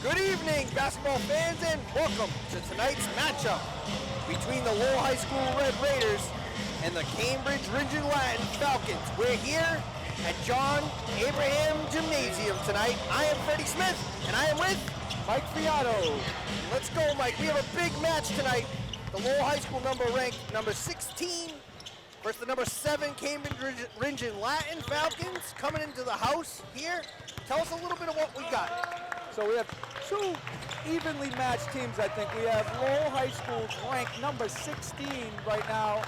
Good evening, basketball fans, and welcome to tonight's matchup between the Lowell High School Red Raiders and the Cambridge Region Latin Falcons. We're here at John Abraham Gymnasium tonight. I am Freddie Smith, and I am with Mike Fiato. Let's go, Mike. We have a big match tonight. The Lowell High School ranked number 16 versus the number 7 Cambridge Region Latin Falcons coming into the house here. Tell us a little bit of what we got. So we have two evenly matched teams, I think. We have Lowell High School ranked number 16 right now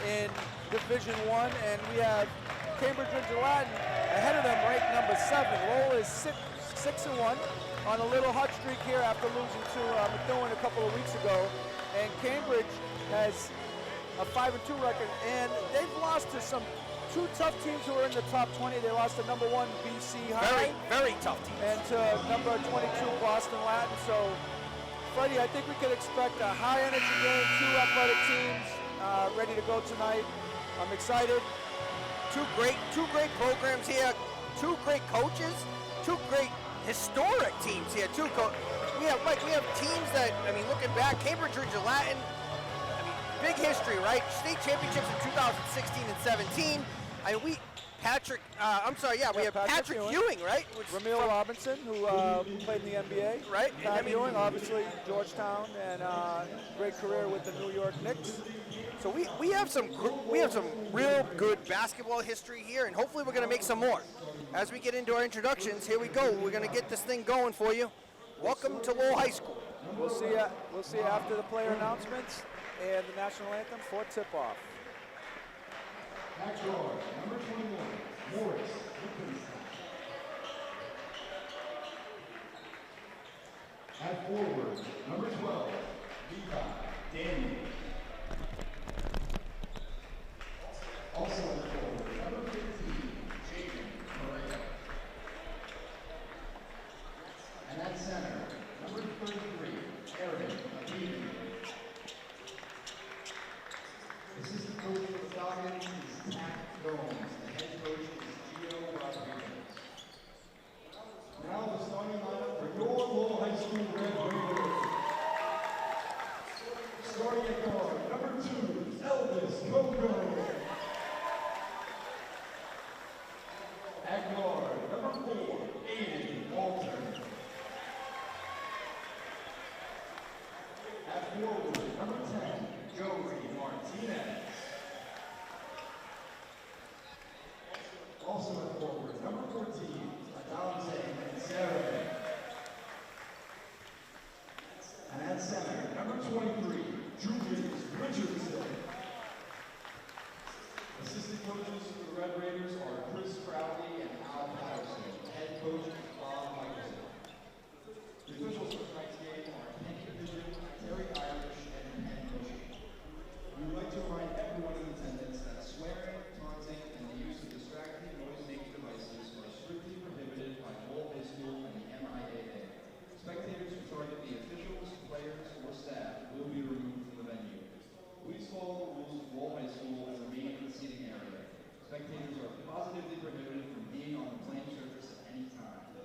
in Division I, and we have Cambridge Region Latin ahead of them ranked number 7. Lowell is 6-1 on a little hot streak here after losing to Methuen a couple of weeks ago. And Cambridge has a 5-2 record, and they've lost to some two tough teams who are in the top 20. They lost to number 1 BC High. Very tough teams. And to number 22 Boston Latin. So, Freddie, I think we could expect a high energy game, two athletic teams ready to go tonight. I'm excited. Two great programs here, two great coaches, two great historic teams here too. We have teams that, looking back, Cambridge Region Latin, big history, right? State championships in 2016 and 17. We have Patrick Ewing, right? Ramil Robinson, who played in the NBA. Right. Pat Ewing, obviously, Georgetown, and great career with the New York Knicks. So we have some real good basketball history here, and hopefully we're going to make some more. As we get into our introductions, here we go. We're going to get this thing going for you. Welcome to Lowell High School. We'll see you after the player announcements and the national anthem for tip-off. At guard, number 21, Morris. At forward, number 12, Levi Daniel. Also at forward, number 15, Jaden Moreira. And at center, number 33, Aaron Abidi. Assistant coach for the Falcons is Pat Gomes. The head coach is Gio Rodriguez. Now the starting lineup for your Lowell High School Red Raiders. Starting at guard, number 2, Elvis Coco. At guard, number 4, Aiden Walter. At forward, number 10, Joey Martinez. Also at forward, number 14, Adante Sarah. And at center, number 23, Julius Richardson. Assistant coaches for the Red Raiders are Chris Crowley and Al Patterson. Head coach is Bob Michelson. The officials for tonight's game are Kenny Division, Terry Irish, and Penn Bushy. We would like to remind everyone in attendance that swearing, taunting, and the use of distracting noise-making devices are strictly prohibited by Lowell High School and the MIAA. Spectators who target the officials, players, or staff will be removed from the venue. Please follow the rules of Lowell High School and remain in the seating area. Spectators are positively prohibited from being on the playing surface at any time.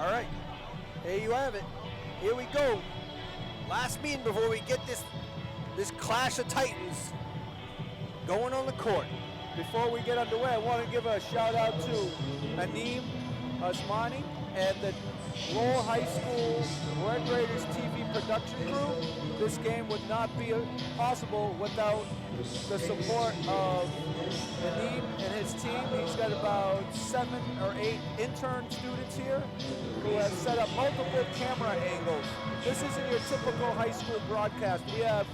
All right, there you have it. Here we go. Last meeting before we get this clash of titans going on the court. Before we get underway, I want to give a shout out to Aneem Osmani and the Lowell High School Red Raiders TV production crew. This game would not be possible without the support of Aneem and his team. He's got about 7 or 8 intern students here who have set up multiple camera angles. This isn't your typical high school broadcast. We have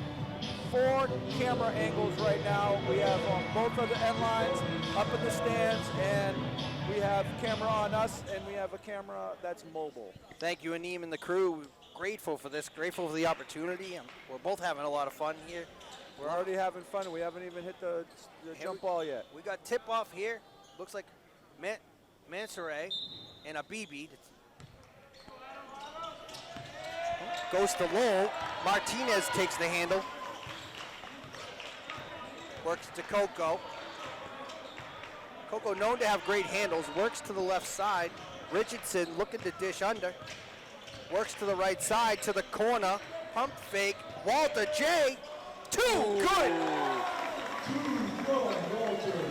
4 camera angles right now. We have on both of the end lines, up in the stands, and we have camera on us, and we have a camera that's mobile. Thank you, Aneem and the crew. Grateful for this, grateful for the opportunity. We're both having a lot of fun here. We're already having fun. We haven't even hit the jump ball yet. We got tip-off here. Looks like Mansoure and a BB. Goes to Lowell. Martinez takes the handle. Works to Coco. Coco known to have great handles. Works to the left side. Richardson looking to dish under. Works to the right side, to the corner. Pump fake. Walter J. Good.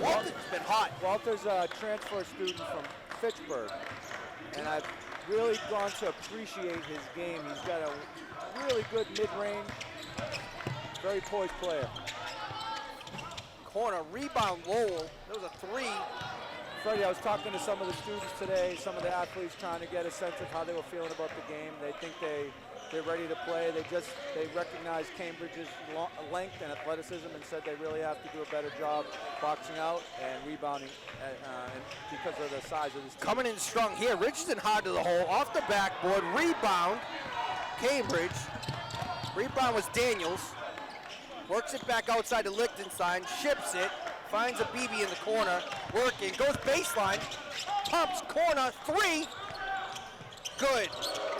Walter's been hot. Walter's a transfer student from Fitchburg, and I've really gone to appreciate his game. He's got a really good mid-range, very poised player. Corner, rebound Lowell. There was a 3. Freddie, I was talking to some of the students today, some of the athletes trying to get a sense of how they were feeling about the game. They think they're ready to play. They recognize Cambridge's length and athleticism and said they really have to do a better job boxing out and rebounding because of the size of this team. Coming in strong here. Richardson hard to the hole, off the backboard, rebound. Cambridge. Rebound was Daniels. Works it back outside to Lichtenstein, ships it, finds a BB in the corner, working, goes baseline, pumps, corner, 3. Good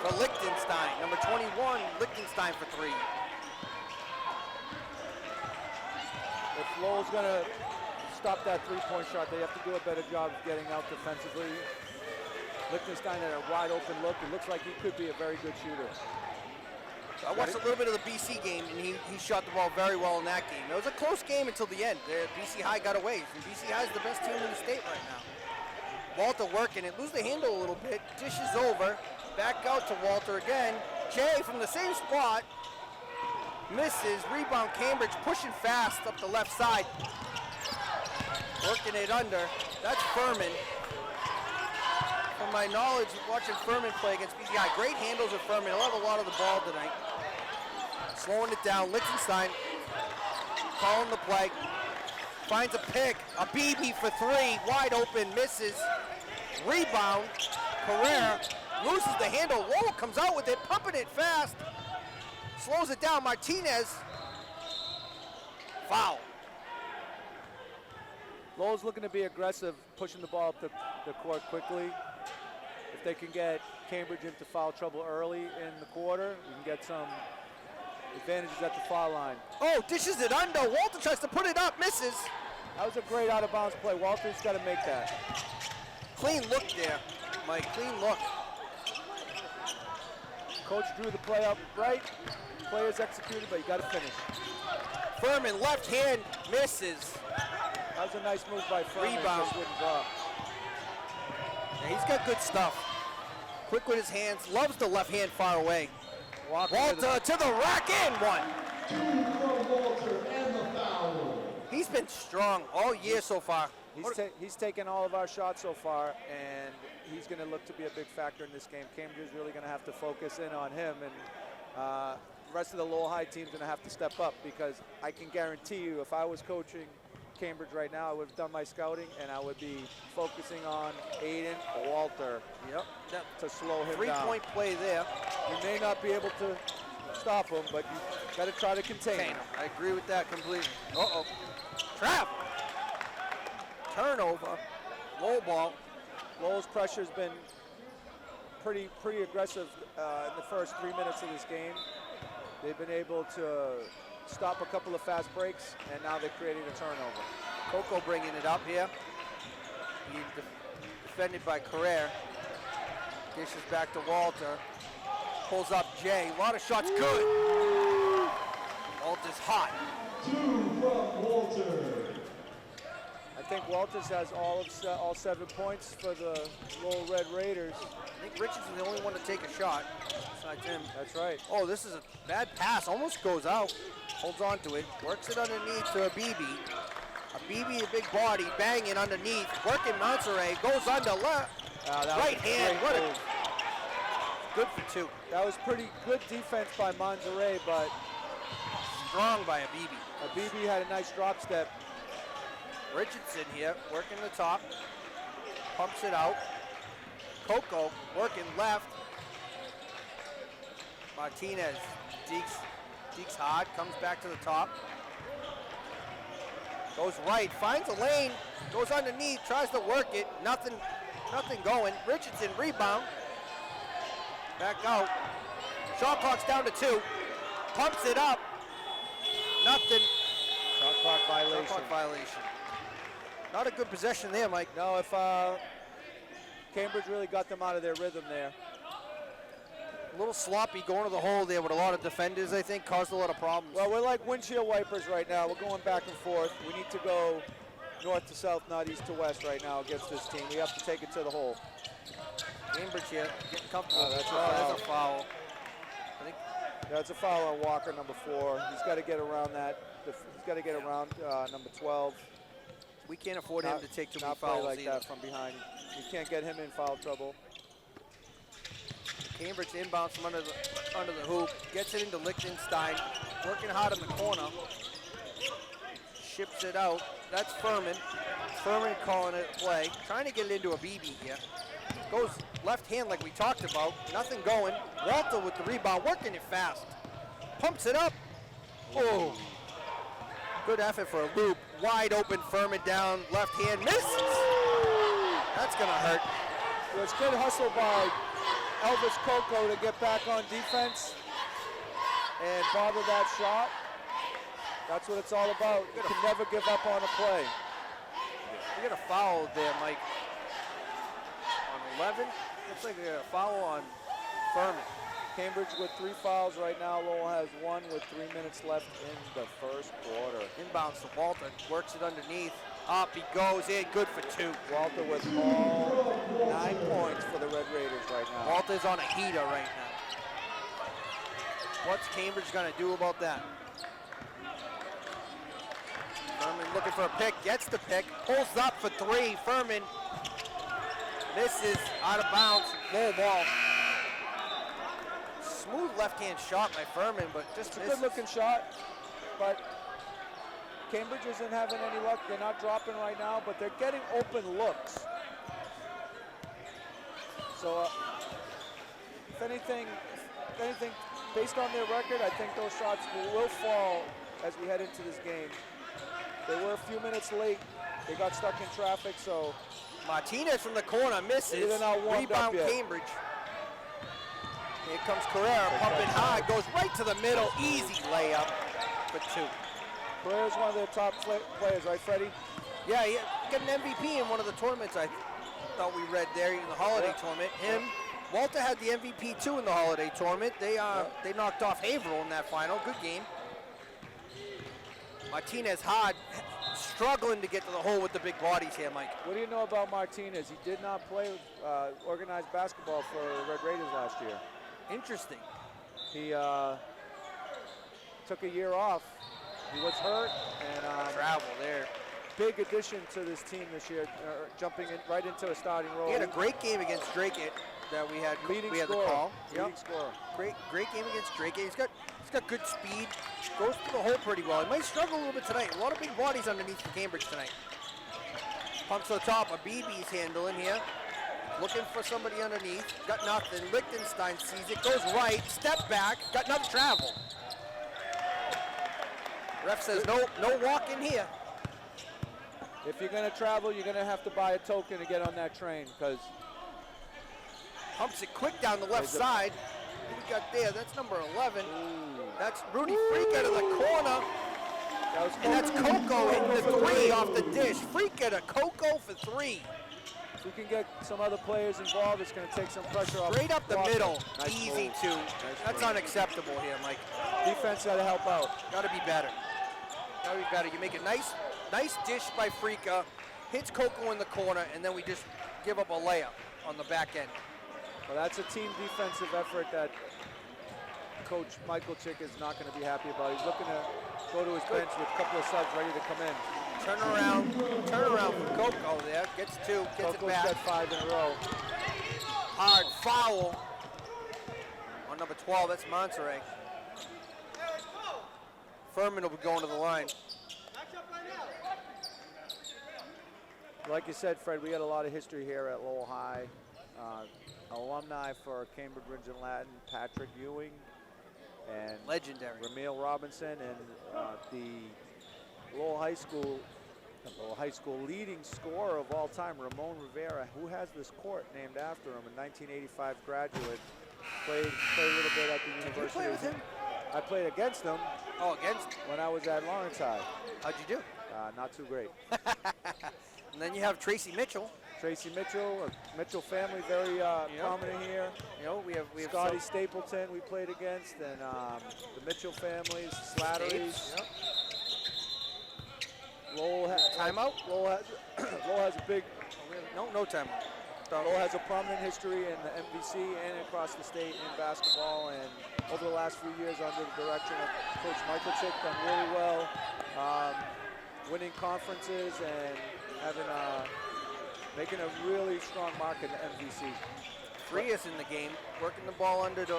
for Lichtenstein. Number 21, Lichtenstein for 3. If Lowell's going to stop that three-point shot, they have to do a better job of getting out defensively. Lichtenstein had a wide open look. It looks like he could be a very good shooter. I watched a little bit of the BC game, and he shot the ball very well in that game. It was a close game until the end. BC High got away. And BC High is the best team in the state right now. Walter working it, lose the handle a little bit, dishes over, back out to Walter again. Jay from the same spot, misses, rebound Cambridge, pushing fast up the left side. Working it under, that's Furman. From my knowledge of watching Furman play against BC High, great handles with Furman. He'll have a lot of the ball tonight. Slowing it down, Lichtenstein calling the play. Finds a pick, a BB for 3, wide open, misses. Rebound, Carrera loses the handle. Lowell comes out with it, pumping it fast. Slows it down, Martinez. Foul. Lowell's looking to be aggressive, pushing the ball up the court quickly. If they can get Cambridge into foul trouble early in the quarter, we can get some advantages at the foul line. Oh, dishes it under. Walter tries to put it up, misses. That was a great out-of-bounds play. Walter's got to make that. Clean look there, Mike, clean look. Coach drew the play up right. Players executed, but you got to finish. Furman, left hand, misses. That was a nice move by Furman. Rebound. Just wouldn't drop. Yeah, he's got good stuff. Quick with his hands, loves the left hand far away. Walter to the rack and 1. He's been strong all year so far. He's taken all of our shots so far, and he's going to look to be a big factor in this game. Cambridge is really going to have to focus in on him, and the rest of the Lowell High team's going to have to step up, because I can guarantee you if I was coaching Cambridge right now, I would have done my scouting, and I would be focusing on Aiden Walter to slow him down. 3-point play there. You may not be able to stop him, but you got to try to contain him. I agree with that completely. Uh-oh. Trap. Turnover. Low ball. Lowell's pressure has been pretty aggressive in the first 3 minutes of this game. They've been able to stop a couple of fast breaks, and now they're creating a turnover. Coco bringing it up here. Defended by Carrera. Dishes back to Walter. Pulls up Jay. A lot of shots good. Walter's hot. 2 from Walter. I think Walters has all 7 points for the Lowell Red Raiders. I think Richardson's the only one to take a shot besides him. That's right. Oh, this is a bad pass. Almost goes out. Holds on to it. Works it underneath to Abibi. Abibi, a big body, banging underneath. Working Monterey. Goes under left. Right hand. What a good for 2. That was pretty good defense by Monterey, but Strong by Abibi. Abibi had a nice drop step. Richardson here, working the top. Pumps it out. Coco working left. Martinez dekes hard, comes back to the top. Goes right, finds a lane, goes underneath, tries to work it. Nothing going. Richardson rebound. Back out. Shot clock's down to 2. Pumps it up. Nothing. Shot clock violation. Shot clock violation. Not a good possession there, Mike. No, if Cambridge really got them out of their rhythm there. A little sloppy going to the hole there with a lot of defenders, I think, caused a lot of problems. Well, we're like windshield wipers right now. We're going back and forth. We need to go north to south, not east to west right now against this team. We have to take it to the hole. Cambridge here, getting comfortable. Oh, that's a That's a foul. I think That's a foul on Walker, number 4. He's got to get around that. He's got to get around number 12. we can't afford him to take too many Not play fouls like either. that from behind. You can't get him in foul trouble. Cambridge inbounds from under the hoop, gets it into Lichtenstein, working hard in the corner. Ships it out. That's Furman. Furman calling it a play, trying to get it into a BB here. Goes left hand like we talked about. Nothing going. Walter with the rebound, working it fast. Pumps it up. Oh. Good effort for a loop. Wide open, Furman down. Left hand misses. That's gonna hurt. It was good hustle by Elvis Coco to get back on defense and bother that shot. That's what it's all about. You can never give up on a play. We got a foul there, Mike. On 11, looks like we got a foul on Furman. Cambridge with 3 fouls right now. Lowell has 1 with 3 minutes left in the first quarter. Inbounds to Walter, works it underneath. Up he goes in, good for 2. Walter with all 9 points for the Red Raiders right now. Walter's on a heater right now. What's Cambridge gonna do about that? Furman looking for a pick, gets the pick, pulls up for 3. Furman misses, out of bounds, low ball. Smooth left-hand shot by Furman, but just It's a misses. good-looking shot, but Cambridge isn't having any luck. They're not dropping right now, but they're getting open looks. So, if anything, based on their record, I think those shots will fall as we head into this game. They were a few minutes late. They got stuck in traffic, so Martinez from the corner misses. They're not warmed up Rebound yet. Cambridge. Here comes Carrera, pumping high, goes right to the middle. Easy layup for 2. Pereira's one of their top players, right, Freddie? Yeah, he got an MVP in one of the tournaments I thought we read there in the holiday tournament. Him, Walter had the MVP too in the holiday tournament. They knocked off Haverhill in that final. Good game. Martinez hard, struggling to get to the hole with the big bodies here, Mike. What do you know about Martinez? He did not play organized basketball for Red Raiders last year. Interesting. He took a year off. He was hurt, and Travel there. big addition to this team this year, jumping in right into a starting role. He had a great game against Drake that we had leading the scorer. call. Leading Yep. scorer. Great game against Drake. He's got good speed. Goes to the hole pretty well. He might struggle a little bit tonight. A lot of big bodies underneath for Cambridge tonight. Pumps to the top. A BB's handling here. Looking for somebody underneath. Got nothing. Lichtenstein sees it. Goes right. Step back. Got nothing. Travel. Ref says no walking here. If you're going to travel, you're going to have to buy a token to get on that train, because Pumps it quick down the left side. Who we got there? That's number 11. That's Rudy Freak out of the corner. that was And that's Coco hitting the 3 off the dish. Freak at a Coco for 3. If we can get some other players involved, it's going to take some pressure off. Straight up the Walker. middle, Nice easy move. two. Nice That's move. unacceptable here, Mike. Defense got to help out. Got to be better. Got to be better. You make a nice dish by Frika, hits Coco in the corner, and then we just give up a layup on the back end. Well, that's a team defensive effort that Coach Michael Chick is not going to be happy about. He's looking to go to his bench with a couple of subs ready to come in. Turn around for Coco there. Gets two, gets Coco's it back. got 5 in a row. Hard foul on number 12. That's Monterey. Furman will be going to the line. Like you said, Fred, we got a lot of history here at Lowell High. Alumni for Cambridge Ridge and Latin, Patrick Ewing and Legendary. Ramil Robinson, and the Lowell High School leading scorer of all time, Ramon Rivera, who has this court named after him, a 1985 graduate. Played a little bit at the university. Did you play with him? I played against him. Oh, against? When I was at Lawrence High. How'd you do? Not too great. And then you have Tracy Mitchell. Tracy Mitchell, Mitchell family, very prominent here. You know, we have Scotty Stapleton we played against, and the Mitchell families, Slattery's. Yep. Lowell timeout. Lowell has a big. No timeout. Lowell has a prominent history in the MVC and across the state in basketball, and over the last few years under the direction of Coach Michael Chick, done really well, winning conferences and having making a really strong mark in the MVC. Frias in the game, working the ball under to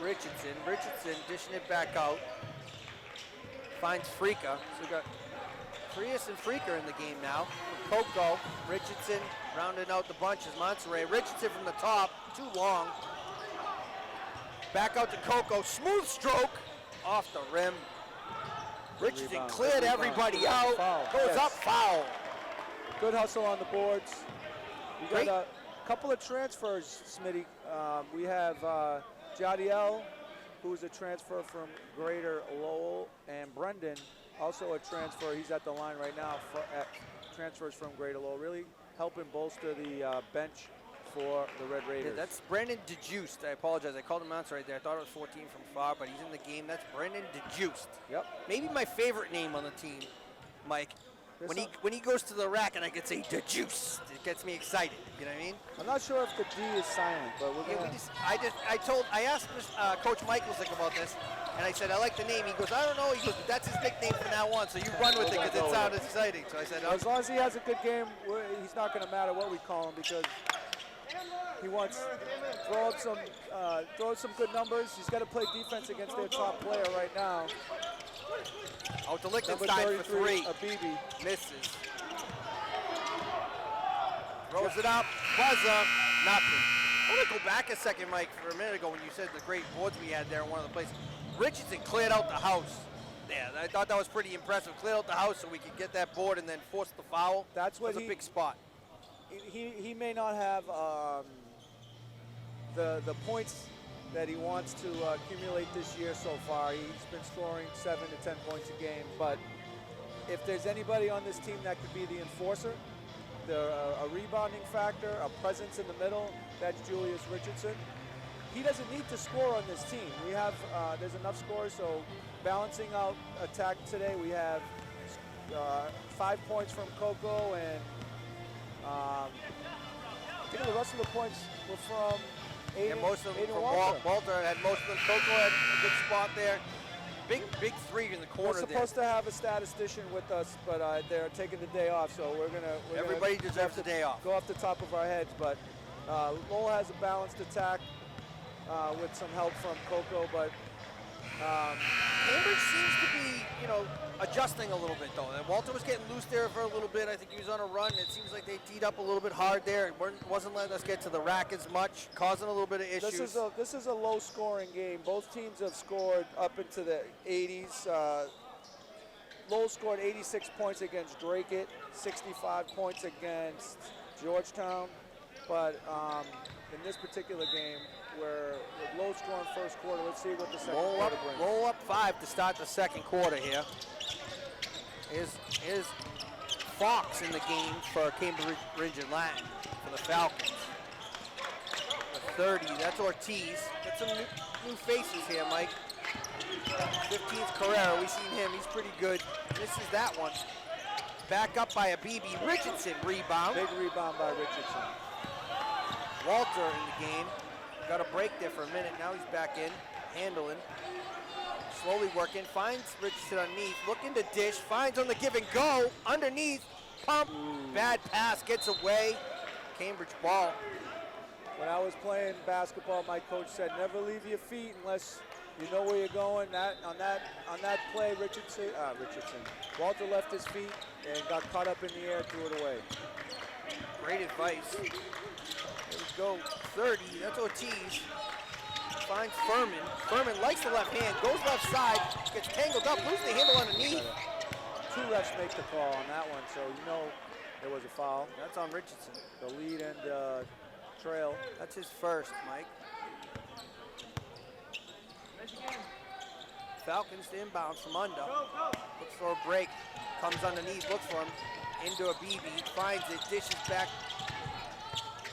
Richardson. Richardson dishing it back out. Finds Frika. So we got Frias and Frika in the game now. Coco, Richardson rounding out the bunch is Monterey. Richardson from the top, too long. Back out to Coco, smooth stroke off the rim. Richardson cleared everybody out. Foul. Goes up, foul. Good hustle on the boards. We got a couple of transfers, Smitty. We have Jadiel, who's a transfer from Greater Lowell, and Brendan, also a transfer. He's at the line right now. Transfers from Greater Lowell, really helping bolster the bench for the Red Raiders. Yeah, that's Brendan DeJuiced. I apologize. I called him out right there. I thought it was 14 from far, but he's in the game. That's Brendan DeJuiced. Yep. Maybe my favorite name on the team, Mike. When he goes to the rack and I can say DeJuiced, it gets me excited. You know what I mean? I'm not sure if the D is silent, but we're gonna. I asked Coach Michaelsick about this, and I said I like the name. He goes, I don't know. He goes, that's his nickname from now on. So you run with it because it sounds exciting. So I said, as long as he has a good game, he's not going to matter what we call him because he wants throw up some good numbers. He's got to play defense against their top player right now. Out to Lichtenstein for three. Abibi misses. Throws it up. Buzzer. Nothing. I want to go back a second, Mike, for a minute ago when you said the great boards we had there in one of the places. Richardson cleared out the house. Yeah, I thought that was pretty impressive. Cleared out the house so we could get that board and then force the foul. That's a big spot. He may not have the points that he wants to accumulate this year so far. He's been scoring 7 to 10 points a game, but if there's anybody on this team that could be the enforcer, a rebounding factor, a presence in the middle, that's Julius Richardson. He doesn't need to score on this team. We have, there's enough scores, so balancing out attack today, we have 5 points from Coco, and I think the rest of the points were from Aiden, and most of them from Walter. Walter had most of them. Coco had a good spot there. Big three in the corner. We're supposed to have a statistician with us, but they're taking the day off, so everybody deserves the day off. Go off the top of our heads, but Lowell has a balanced attack with some help from Coco, but Cambridge seems to be, adjusting a little bit though. And Walter was getting loose there for a little bit. I think he was on a run. It seems like they teed up a little bit hard there. It wasn't letting us get to the rack as much, causing a little bit of issues. This is a low-scoring game. Both teams have scored up into the 80s. Lowell scored 86 points against Drake, 65 points against Georgetown. But in this particular game, where with low scoring first quarter, let's see what the second quarter brings. Roll up 5 to start the second quarter here. Here's Fox in the game for Cambridge and Latin for the Falcons. The 30, that's Ortiz. Got some new faces here, Mike. 15th Carrera, we've seen him, he's pretty good. Misses that one. Back up by a BB. Richardson rebound. Big rebound by Richardson. Walter in the game. Got a break there for a minute. Now he's back in, handling. Slowly working, finds Richardson underneath. Looking to dish, finds on the give and go. Underneath, pump, bad pass, gets away. Cambridge ball. When I was playing basketball, my coach said, never leave your feet unless you know where you're going. On that play, Walter left his feet and got caught up in the air, threw it away. Great advice. Here we go, 30, that's Ortiz. Finds Furman. Furman likes the left hand, goes left side, gets tangled up, loses the handle underneath. Two refs make the call on that one, so you know there was a foul. That's on Richardson. The lead and trail. That's his first, Mike. Falcons to inbound from under. Looks for a break. Comes underneath, looks for him. Into a BB, finds it, dishes back.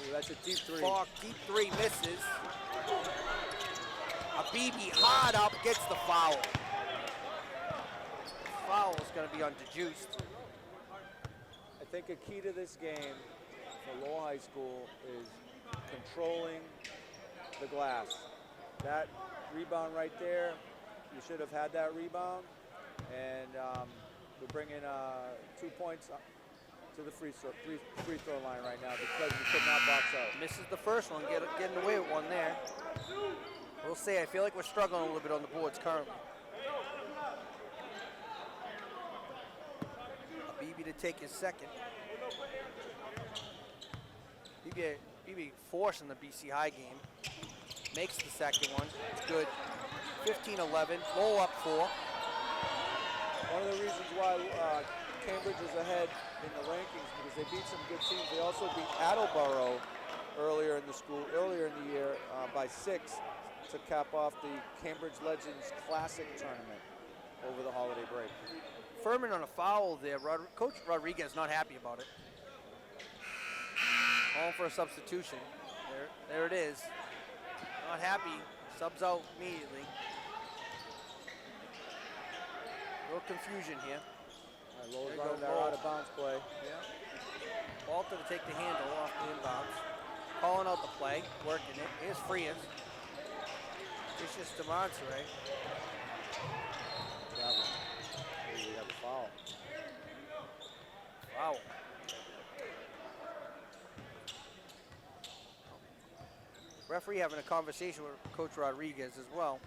Ooh, that's a deep three. Falk, deep three, misses. A BB hard up, gets the foul. Foul is going to be on DeJuiced. I think a key to this game for Lowell High School is controlling the glass. That rebound right there, you should have had that rebound. And we're bringing 2 points to the free throw line right now because we could not box out. Misses the first one, getting away with one there. We'll see, I feel like we're struggling a little bit on the boards currently. A BB to take his second. BB forcing the BC High game. Makes the second one, it's good. 15-11, Lowell up 4. One of the reasons why Cambridge is ahead in the rankings because they beat some good teams. They also beat Attleboro earlier in the year by 6 to cap off the Cambridge Legends Classic tournament over the holiday break. Furman on a foul there. Coach Rodriguez not happy about it. Calling for a substitution. There it is. Not happy. Subs out immediately. A little confusion here. Lowell's running their out of bounds play. Yeah. Walter to take the handle off the inbounds. Calling out the play, working it. Here's Frias. Vicious to Monterey. We have a foul. Foul. Referee having a conversation with Coach Rodriguez as well.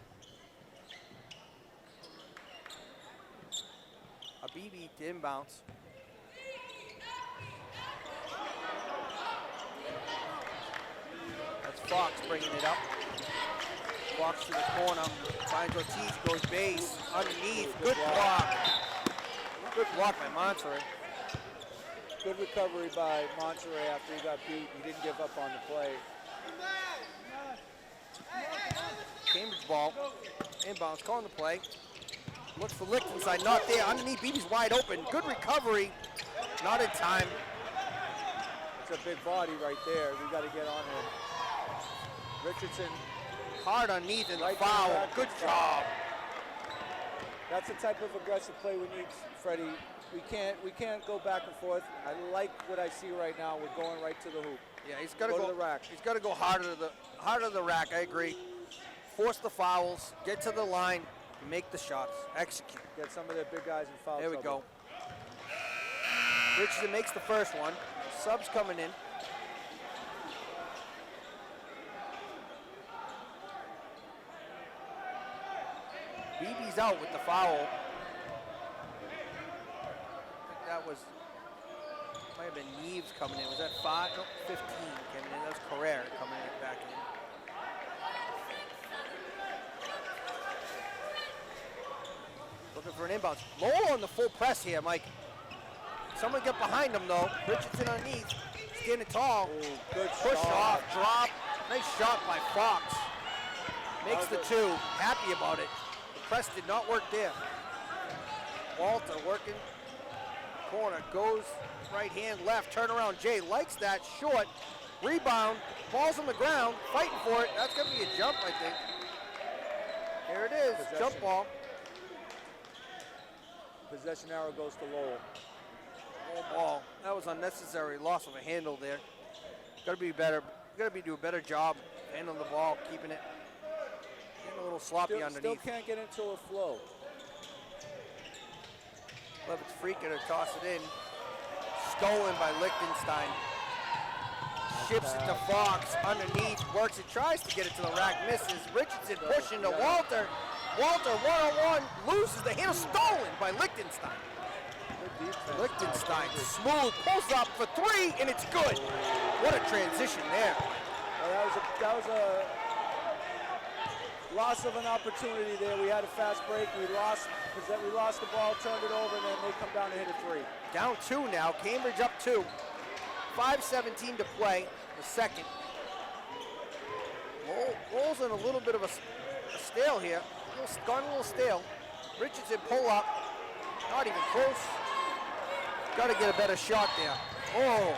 A BB to inbounds. That's Fox bringing it up. Fox to the corner, finds Ortiz, goes base, underneath, good block. Good block by Monterey. Good recovery by Monterey after he got beat. He didn't give up on the play. Cambridge ball, inbounds, calling the play. Looks for Lichtenstein, not there. Underneath, BB's wide open. Good recovery, not in time. It's a big body right there. We got to get on him. Richardson. Hard underneath and right foul. there. Good job. That's the type of aggressive play we need, Freddie. We can't go back and forth. I like what I see right now. We're going right to the hoop. Yeah, he's got to go to the rack. He's got to go harder to the rack. I agree. Force the fouls, get to the line, make the shots, execute. Get some of their big guys in foul There we trouble. go. Richardson makes the first one. Subs coming in. BB's out with the foul. I think that was, might have been Neves coming in. Was that 5? No, 15 coming in. That was Carrera coming in back in. Looking for an inbound. Lowell on the full press here, Mike. Someone get behind him though. Richardson underneath. Standing tall. Ooh, good Push shot. off, drop. Nice shot by Fox. Makes the 2. Happy about it. The press did not work there. Walter working. corner, goes right hand, left, turn around. Jay likes that, short, rebound, ball's on the ground, fighting for it. That's gonna be a jump, I think. Here it is, Possession. jump ball. Possession arrow goes to Lowell. Low ball. That was unnecessary loss of a handle there. Gotta be better. Gotta be do a better job handling the ball, keeping it. Getting a little sloppy Still underneath. can't get into a flow. Levitt's free gonna toss it in. Stolen by Lichtenstein. Ships it to Fox underneath, works it, tries to get it to the rack, misses. Richardson pushing to Walter. Walter one-on-one, loses the handle, stolen by Lichtenstein. Good defense. Lichtenstein smooth, pulls up for three, and it's good. What a transition there. Well, that was a loss of an opportunity there. We had a fast break. We lost the ball, turned it over, and then they come down and hit a three. Down two now, Cambridge up two. 5:17 to play, the second. Lowell's in a little bit of a stale here. Gone a little stale. Richardson pull up, not even close. Got to get a better shot there. Oh,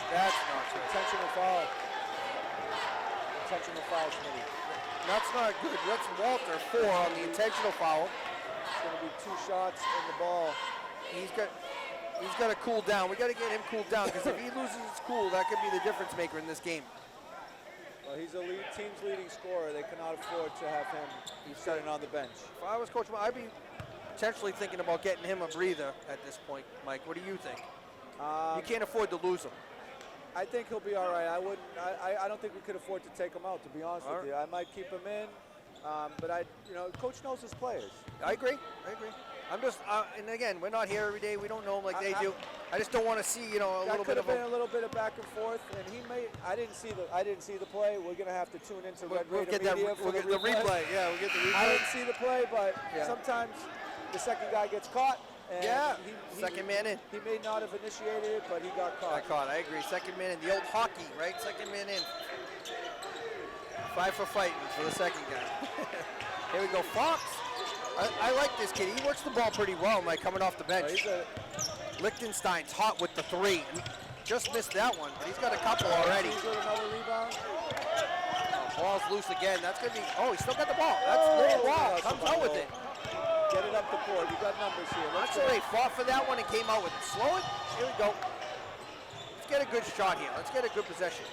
that's not good. Intentional foul. Intentional foul, Smitty. That's not good. That's Walter, 4 on the intentional foul. It's going to be 2 shots in the ball. He's got to cool down. We got to get him cooled down because if he loses his cool, that could be the difference maker in this game. Well, he's a team's leading scorer. They cannot afford to have him sitting on the bench. If I was Coach, I'd be potentially thinking about getting him a breather at this point. Mike, what do you think? You can't afford to lose him. I think he'll be all right. I don't think we could afford to take him out, to be honest with you. I might keep him in, but Coach knows his players. I agree. I'm just, and again, we're not here every day. We don't know him like they do. I just don't want to see, a little bit of That could have been a little bit of back and forth, and he may. I didn't see the play. We're gonna have to tune into Red We'll Raider get that. Media We'll get the replay. Yeah, we'll get the replay. I didn't see the play, but sometimes the second guy gets caught. And second man in. He may not have initiated it, but he got caught. I agree. Second man in. The old hockey, right? Second man in. 5 for fighting for the second guy. Here we go. Fox. I like this kid. He works the ball pretty well, Mike, coming off the bench. Lichtenstein's hot with the 3. Just missed that one, but he's got a couple already. He's got another rebound. Ball's loose again. That's going to be, he still got the ball. That's little ball. Comes out with it. Get it up the court. You got numbers here. That's where they fought for that one and came out with it. Slow it. Here we go. Let's get a good shot here. Let's get a good possession.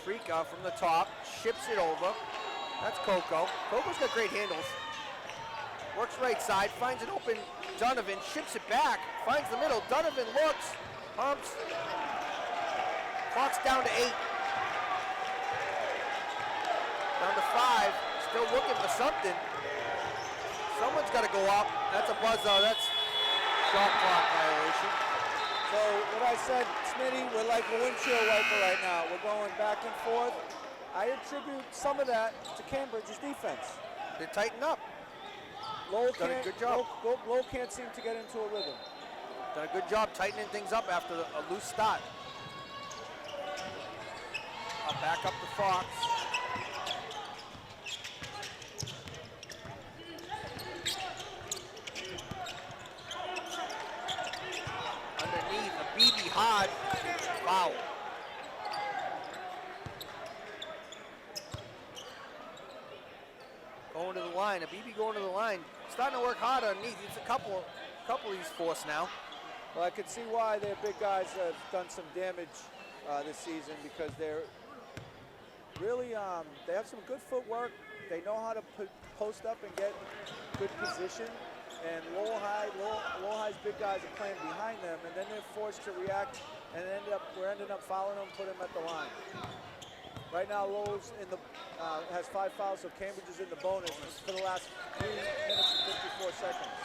Freaka from the top. Ships it over. That's Coco. Coco's got great handles. Works right side. Finds an open Donovan. Ships it back. Finds the middle. Donovan looks. Pumps. Clock's down to 8. Down to 5. Still looking for something. Someone's got to go up. That's a buzzer. That's shot clock violation. So what I said, Smitty, we're like a windshield wiper right now. We're going back and forth. I attribute some of that to Cambridge's defense. They tighten up. Lowell Done a good job. Lowell can't seem to get into a rhythm. Done a good job tightening things up after a loose start. Back up to Fox. Underneath, a BB hard. Foul. Going to the line, a BB going to the line. Starting to work hard underneath. It's a couple he's forced now. Well, I can see why their big guys have done some damage this season because they're really, they have some good footwork. They know how to post up and get good position. And Lowell High's big guys are playing behind them, and then they're forced to react, and we're ending up fouling them, put them at the line. Right now, Lowell's has 5 fouls, so Cambridge is in the bonus for the last 3 minutes and 54 seconds.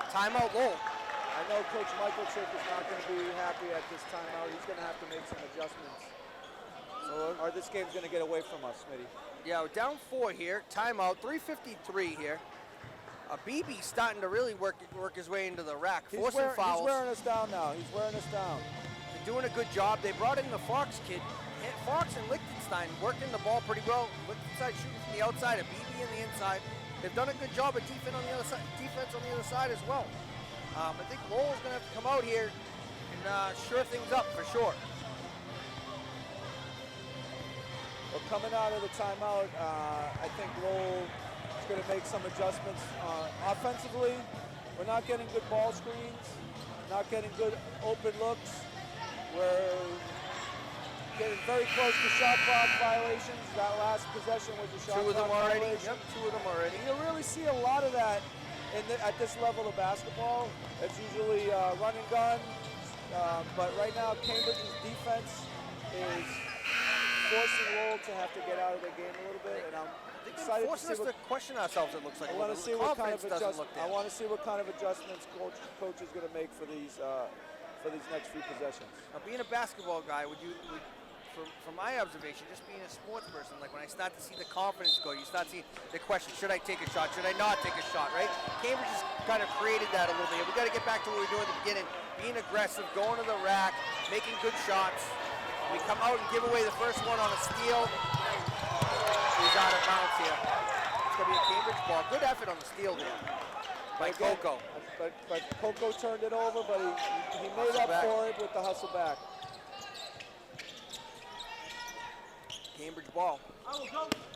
Timeout, Lowell. I know Coach Michael Chick is not going to be happy at this timeout. He's going to have to make some adjustments. Or this game's going to get away from us, Smitty. Yeah, we're down 4 here. Timeout, 3:53 here. BB's starting to really work his way into the rack, forcing fouls. He's wearing us down now. He's wearing us down. They're doing a good job. They brought in the Fox kid. Fox and Lichtenstein working the ball pretty well. Lichtenstein shooting from the outside, a BB in the inside. they've done a good job of defense on the other side as well. I think Lowell's going to have to come out here and shore things up for sure. Well, coming out of the timeout, I think Lowell is going to make some adjustments. Offensively, we're not getting good ball screens, not getting good open looks. We're getting very close to shot clock violations. That last possession was a shot clock violation. Yep, 2 of them already. You really see a lot of that at this level of basketball. It's usually run and gun, but right now Cambridge's defense is forcing Lowell to have to get out of their game a little bit, and I'm excited to see us to question ourselves. It looks like I want to see what kind of adjustments coach is going to make for these next few possessions. Now, being a basketball guy, from my observation, just being a sports person, like when I start to see the confidence go, you start to see the question: should I take a shot? Should I not take a shot? Right? Cambridge has kind of created that a little bit. We got to get back to what we were doing at the beginning: being aggressive, going to the rack, making good shots. We come out and give away the first one on a steal. He's out of bounds here. It's going to be a Cambridge ball. Good effort on the steal there by Coco. But Coco turned it over, but he made up for it with the hustle back. Cambridge ball.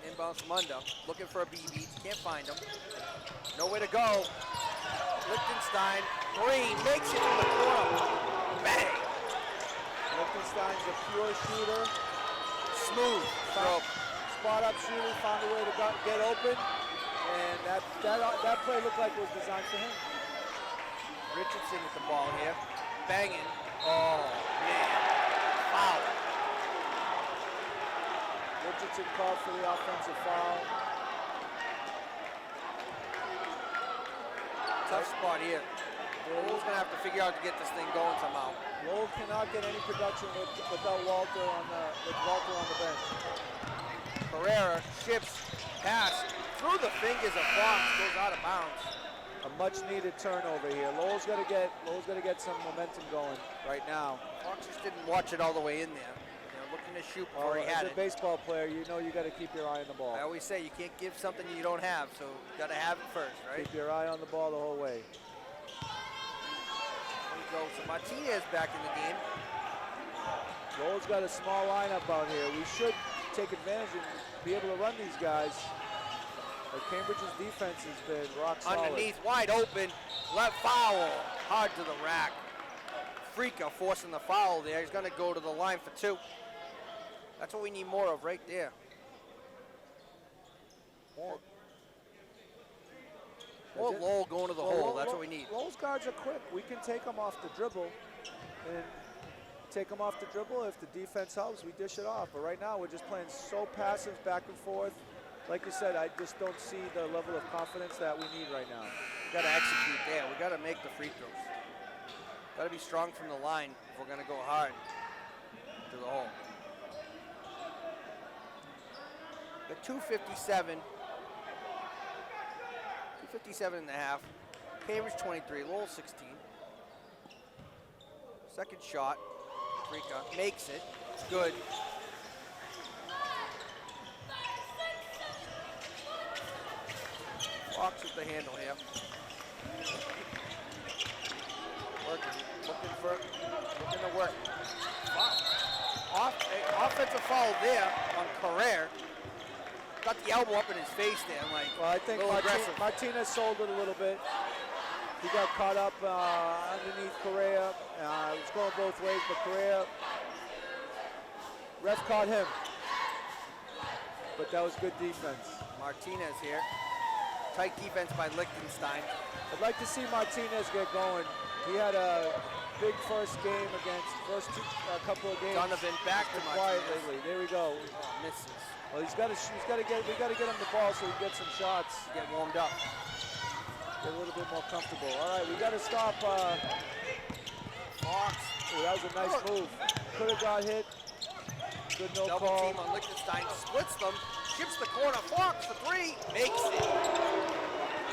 Inbounds from under. Looking for a BB. Can't find him. Nowhere to go. Lichtenstein. Green makes it from the corner. Bang. Lichtenstein's a pure shooter. Smooth throw. Spot up shooter, found a way to get open, and that play looked like it was designed for him. Richardson with the ball here. Banging. Oh, man. Foul. Richardson called for the offensive foul. Tough spot here. Lowell's going to have to figure out to get this thing going somehow. Lowell cannot get any production without Walter on the bench. Pereira shifts, pass through the fingers of Fox, goes out of bounds. A much-needed turnover here. Lowell's got to get some momentum going right now. Fox just didn't watch it all the way in there. They're looking to shoot before he had it. As a baseball player, you know you got to keep your eye on the ball. I always say you can't give something you don't have, so you got to have it first, right? Keep your eye on the ball the whole way. There we go. So Martinez back in the game. Lowell's got a small lineup out here. We should take advantage and be able to run these guys. But Cambridge's defense has been rock solid. Underneath, wide open, left foul, hard to the rack. Freaka forcing the foul there. He's going to go to the line for 2. That's what we need more of right there. More Lowell going to the hole. That's what we need. Lowell's guards are quick. We can take them off the dribble and take them off the dribble. If the defense helps, we dish it off. But right now, we're just playing so passive back and forth. Like you said, I just don't see the level of confidence that we need right now. We got to execute there. We got to make the free throws. Got to be strong from the line if we're going to go hard to the hole. The 2:57. 2:57 and a half. Cambridge 23, Lowell 16. Second shot. Freaka makes it. It's good. Fox with the handle here. Looking to work. Wow. Offensive foul there on Carrere. Got the elbow up in his face there. Well, I think Martinez sold it a little bit. He got caught up underneath Correa. It was going both ways, but Correa, ref caught him. But that was good defense. Martinez here. Tight defense by Lichtenstein. I'd like to see Martinez get going. He had a big first game against couple of games. Donovan back to quiet Martinez. lately. There we go. Misses. Well, we got to get him the ball so he gets some shots. Get warmed up. Get a little bit more comfortable. All right, we got to stop. Fox. Oh, that was a nice move. Could have got hit. Good no Double call. team on Lichtenstein. Splits them. Ships the corner. Fox for 3. Makes it.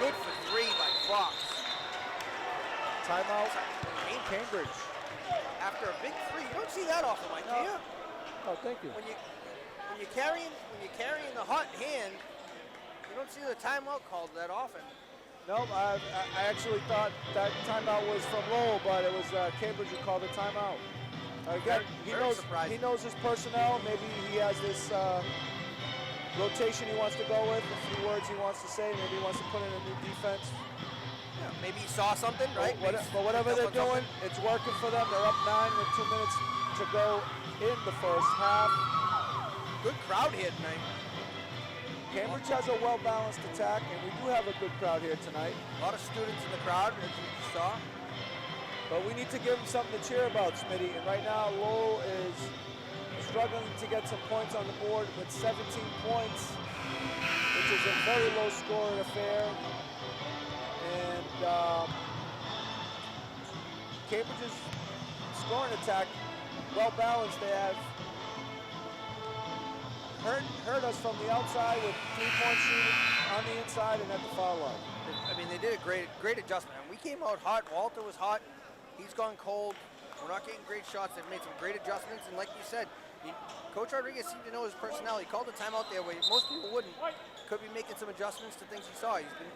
Good for 3 by Fox. Timeout. Cambridge. After a big 3. You don't see that often, Mike, do you? Oh, thank you. When you're carrying the hot hand, You don't see the timeout called that often. Nope, I actually thought that timeout was from Lowell, but it was Cambridge who called the timeout. Again, he knows his personnel. Maybe he has this rotation he wants to go with, a few words he wants to say. Maybe he wants to put in a new defense. Yeah, maybe he saw something, right? But whatever they're doing, it's working for them. They're up 9 with 2 minutes to go in the first half. Good crowd here tonight. Cambridge has a well-balanced attack, and we do have a good crowd here tonight. A lot of students in the crowd, as you saw. But we need to give them something to cheer about, Smitty. And right now, Lowell is struggling to get some points on the board with 17 points, which is a very low-scoring affair. And Cambridge's scoring attack, well-balanced. They have hurt us from the outside with 3-point shooting on the inside and at the foul line. I mean, they did a great adjustment. And we came out hot. Walter was hot. He's gone cold. We're not getting great shots. They've made some great adjustments. And like you said, Coach Rodriguez seemed to know his personality. He called the timeout there where most people wouldn't. Could be making some adjustments to things he saw. He's been,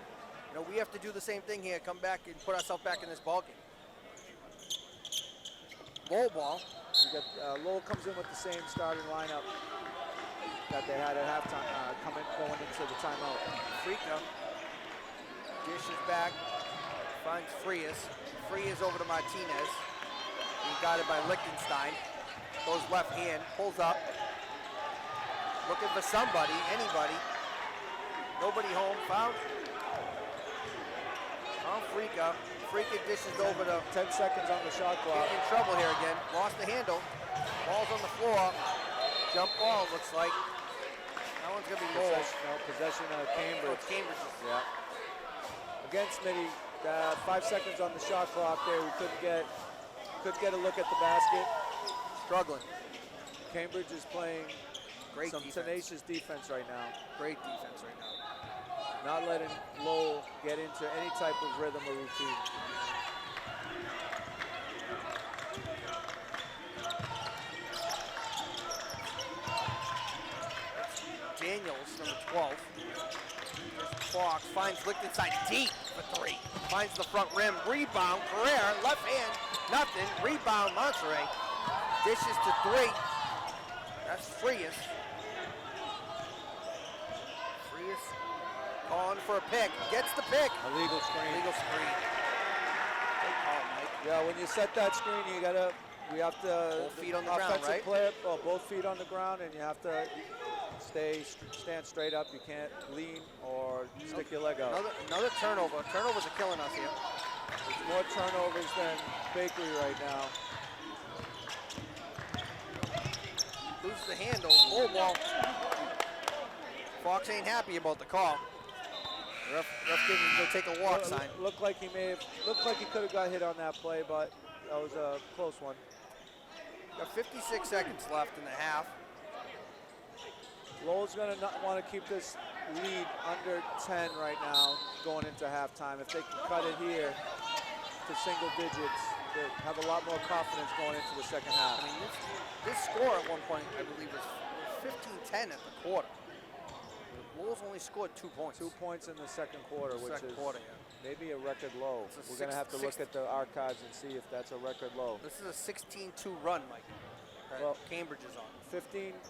we have to do the same thing here. Come back and put ourselves back in this ballgame. Lowell ball. Lowell comes in with the same starting lineup that they had at halftime, going into the timeout. Frica dishes back, finds Frias. Frias over to Martinez. He got it by Lichtenstein. Goes left hand, pulls up. Looking for somebody, anybody. Nobody home. Found Frica. Frica dishes over to 10 seconds on the shot clock. In trouble here again. Lost the handle. Ball's on the floor. Jump ball, looks like. That one's going to be Lowell. Possession of Cambridge. Oh, it's Cambridge. Yeah. Again, Smitty, 5 seconds on the shot clock there. We couldn't get a look at the basket. Struggling. Cambridge is playing some defense. tenacious defense right now. Great defense right now. Not letting Lowell get into any type of rhythm or routine. Daniels, number 12. Fox finds Lichtenstein deep for 3. Finds the front rim, rebound, Carrera, left hand, nothing. Rebound, Monterey. Dishes to 3. That's Frias. Frias calling for a pick. Gets the pick. Illegal screen. Illegal screen. Good call, Mike. Yeah, when you set that screen, we have to. Both feet on the ground, right? Player, both feet on the ground, and you have to stand straight up. You can't lean or stick your leg out. Another turnover. Turnovers are killing us here. There's more turnovers than Bakery right now. Loses the handle. Oh, ball. Fox ain't happy about the call. Ref giving him to take a walk sign. Looked like he could have got hit on that play, but that was a close one. Got 56 seconds left in the half. Lowell's going to not want to keep this lead under 10 right now going into halftime. If they can cut it here to single digits, they have a lot more confidence going into the second half. I mean, this score at one point, I believe, was 15-10 at the quarter. Lowell's only scored 2 points. 2 points in the second quarter, which is maybe a record low. We're going to have to look at the archives and see if that's a record low. This is a 16-2 run, Mike. Well, Cambridge is on.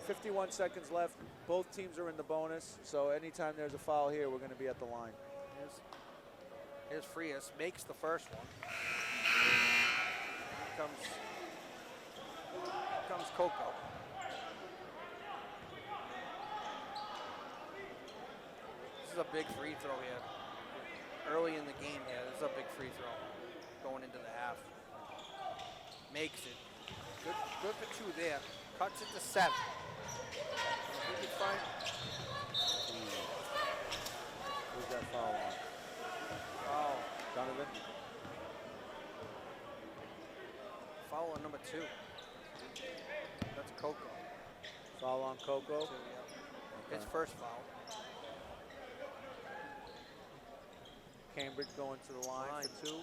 51 seconds left. Both teams are in the bonus, so anytime there's a foul here, we're going to be at the line. Here's Frias, makes the first one. Here comes Coco. This is a big free throw here. Early in the game here, this is a big free throw going into the half. Makes it. Good for 2 there. Cuts it to 7. If we could find. Who's that foul on? Oh, Donovan? Foul on number 2. That's Coco. Foul on Coco? 2, yeah. His first foul. Cambridge going to the line for 2.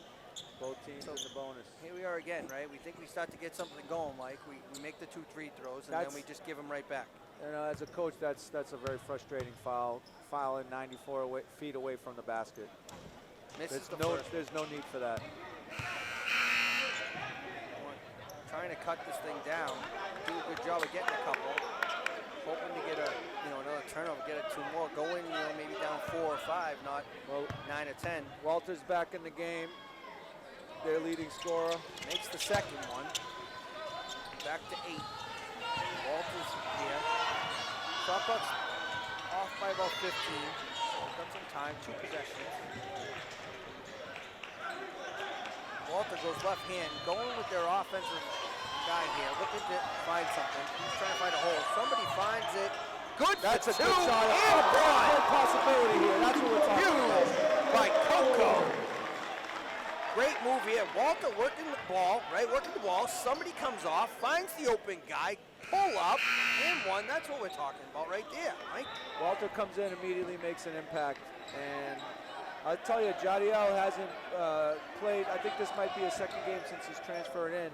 Both teams in the bonus. Here we are again, right? We think we start to get something going, Mike. We make the 2 free throws, and then we just give them right back. You know, as a coach, that's a very frustrating foul. Fouling 94 feet away from the basket. Misses There's no need for that. Trying to cut this thing down. Do a good job of getting a couple. Hoping to get another turnover, get it 2 more. Go in, maybe down 4 or 5, not 9 or 10. Walter's back in the game. Their leading scorer. Makes the second one. Back to 8. Walter's here. Shot clock's off by about 15. Got some time, 2 possessions. Walter goes left hand, going with their offensive guy here, looking to find something. He's trying to find a hole. Somebody finds it. Good. That's a 2 good shot. and 1. Good possibility here. That's what we're talking about. By Coco. Great move here. Walter working the ball, right? Working the ball. Somebody comes off, finds the open guy, pull up, and 1. That's what we're talking about right there, right? Walter comes in, immediately makes an impact. And I'll tell you, Jadiel hasn't played. I think this might be his second game since he's transferred in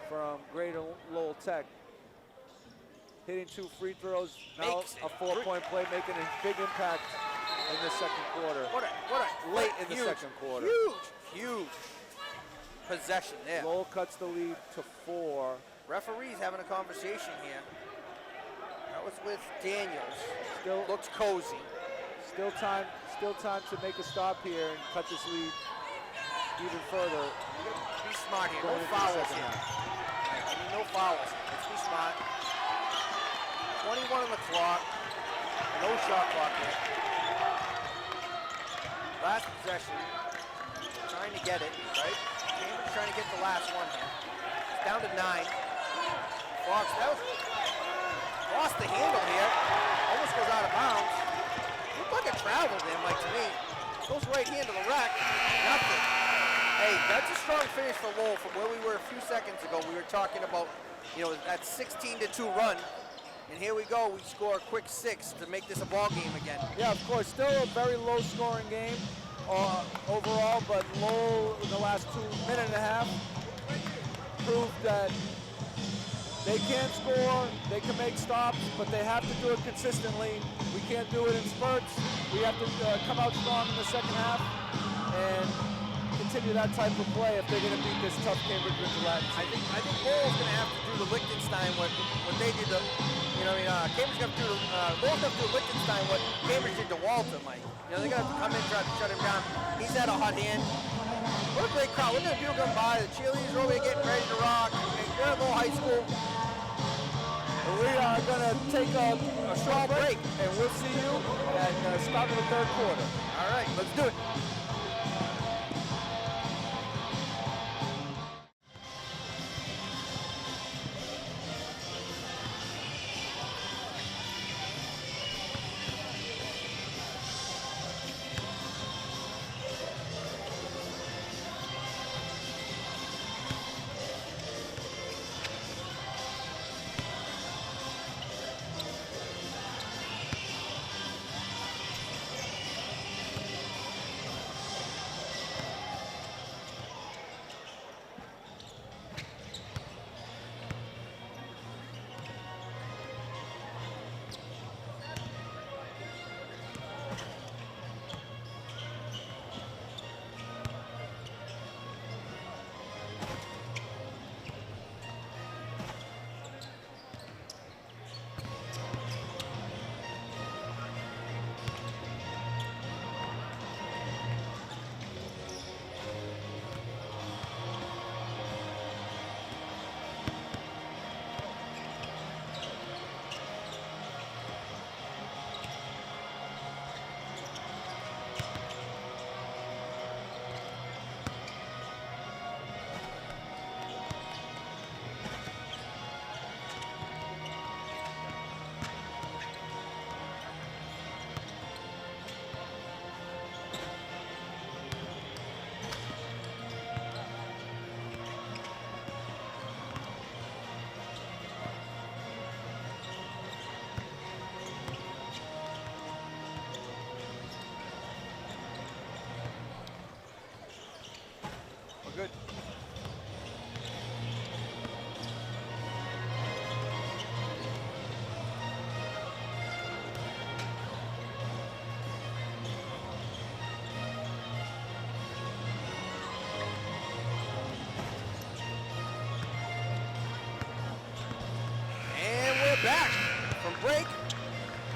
from Greater Lowell Tech. Hitting 2 free throws, now a 4-point play, making a big impact in the second quarter. What a Late in the second quarter. Huge possession there. Lowell cuts the lead to 4. Referee's having a conversation here. That was with Daniels. Still looks cozy. Still time to make a stop here and cut this lead even further. Be smart here. No fouls here. No fouls. Let's be smart. 21 on the clock. No shot clock here. Last possession. Trying to get it, right? Cambridge trying to get the last one here. It's down to 9. Fox, that was lost the handle here. Almost goes out of bounds. Looked like a travel there, Mike, to me. Goes right hand to the rack. Nothing. Hey, that's a strong finish for Lowell from where we were a few seconds ago. We were talking about, that 16-2 run. And here we go. We score a quick 6 to make this a ball game again. Yeah, of course. Still a very low-scoring game overall, but Lowell in the last 2 minutes and a half proved that they can score, they can make stops, but they have to do it consistently. We can't do it in spurts. We have to come out strong in the second half and continue that type of play if they're going to beat this tough Cambridge Gillette. I think Lowell's going to have to do the Liechtenstein what they did to, Cambridge got to do Lowell's got to do Liechtenstein what Cambridge did to Walter, Mike. They're going to have to come in, try to shut him down. He's had a hot hand. What a great crowd. Look at the people come by. The cheerleaders are over here getting ready to rock. They're at Lowell High School. We are going to take a short break, and we'll see you at the start of the 3rd quarter. All right, let's do it.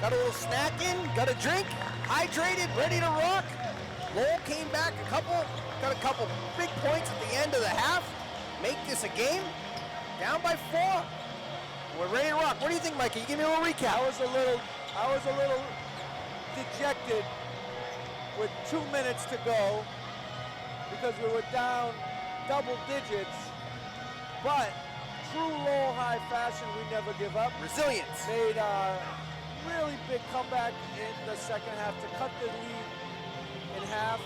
got a little snack in, got a drink, hydrated, ready to rock. Lowell came back got a couple big points at the end of the half. Make this a game. Down by 4. We're ready to rock. What do you think, Mike? Can you give me a little recap? I was a little dejected with 2 minutes to go because we were down double digits. But true Lowell High fashion, we never give up. Resilience. Made a really big comeback in the second half to cut the lead in half.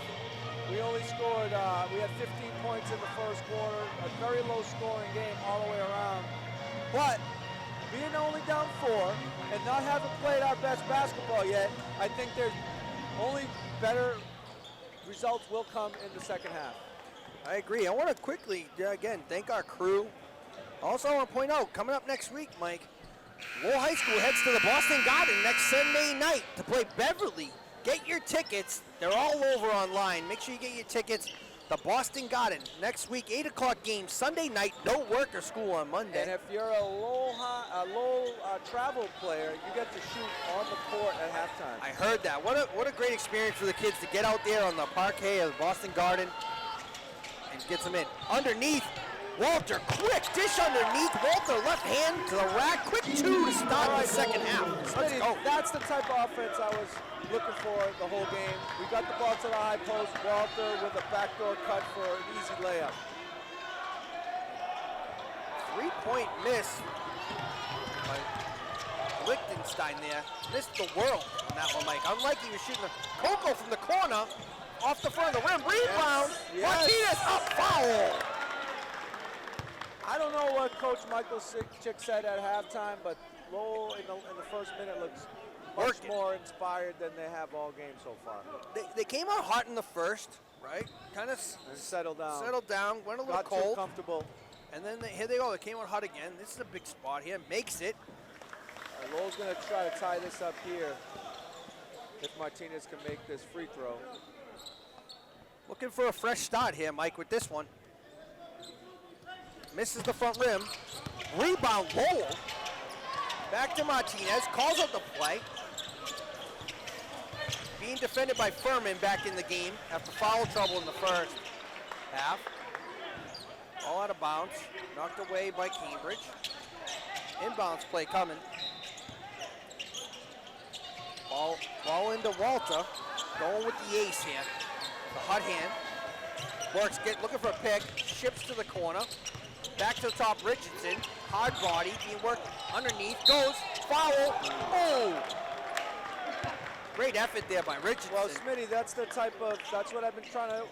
We only scored, we had 15 points in the first quarter, a very low scoring game all the way around. But being only down 4 and not having played our best basketball yet, I think there's only better results will come in the second half. I agree. I want to quickly, again, thank our crew. Also, I want to point out, coming up next week, Mike, Lowell High School heads to the Boston Garden next Sunday night to play Beverly. Get your tickets. They're all over online. Make sure you get your tickets. The Boston Garden next week, 8 o'clock game, Sunday night. No work or school on Monday. And if you're a Lowell travel player, you get to shoot on the court at halftime. I heard that. What a great experience for the kids to get out there on the parquet of the Boston Garden and get some in. Underneath, Walter, quick dish underneath. Walter, left hand to the rack. Quick 2 to start the second half. Let's go. That's the type of offense I was looking for the whole game. We got the ball to the high post. Walter with a backdoor cut for an easy layup. 3-point miss by Lichtenstein there. Missed the world on that one, Mike. Unlike he was shooting a Coco from the corner off the front of the rim. Rebound. Yes. Martinez up, foul. I don't know what Coach Michael Chick said at halftime, but Lowell in the first minute looks much more inspired than they have all game so far. They came out hot in the first, right? Kind of settled down. Went a little Got cold. too comfortable. And then here they go. They came out hot again. This is a big spot here. Makes it. Lowell's going to try to tie this up here if Martinez can make this free throw. Looking for a fresh start here, Mike, with this one. Misses the front rim. Rebound, Lowell. Back to Martinez. Calls out the play. Being defended by Furman back in the game after foul trouble in the first half. All out of bounds. Knocked away by Cambridge. Inbounds play coming. Ball into Walter. Going with the ace here. The hot hand. Works, looking for a pick. Ships to the corner. Back to the top, Richardson. Hard body, being worked underneath. Goes, foul. Oh! Great effort there by Richardson. Well, Smitty, that's what I've been trying to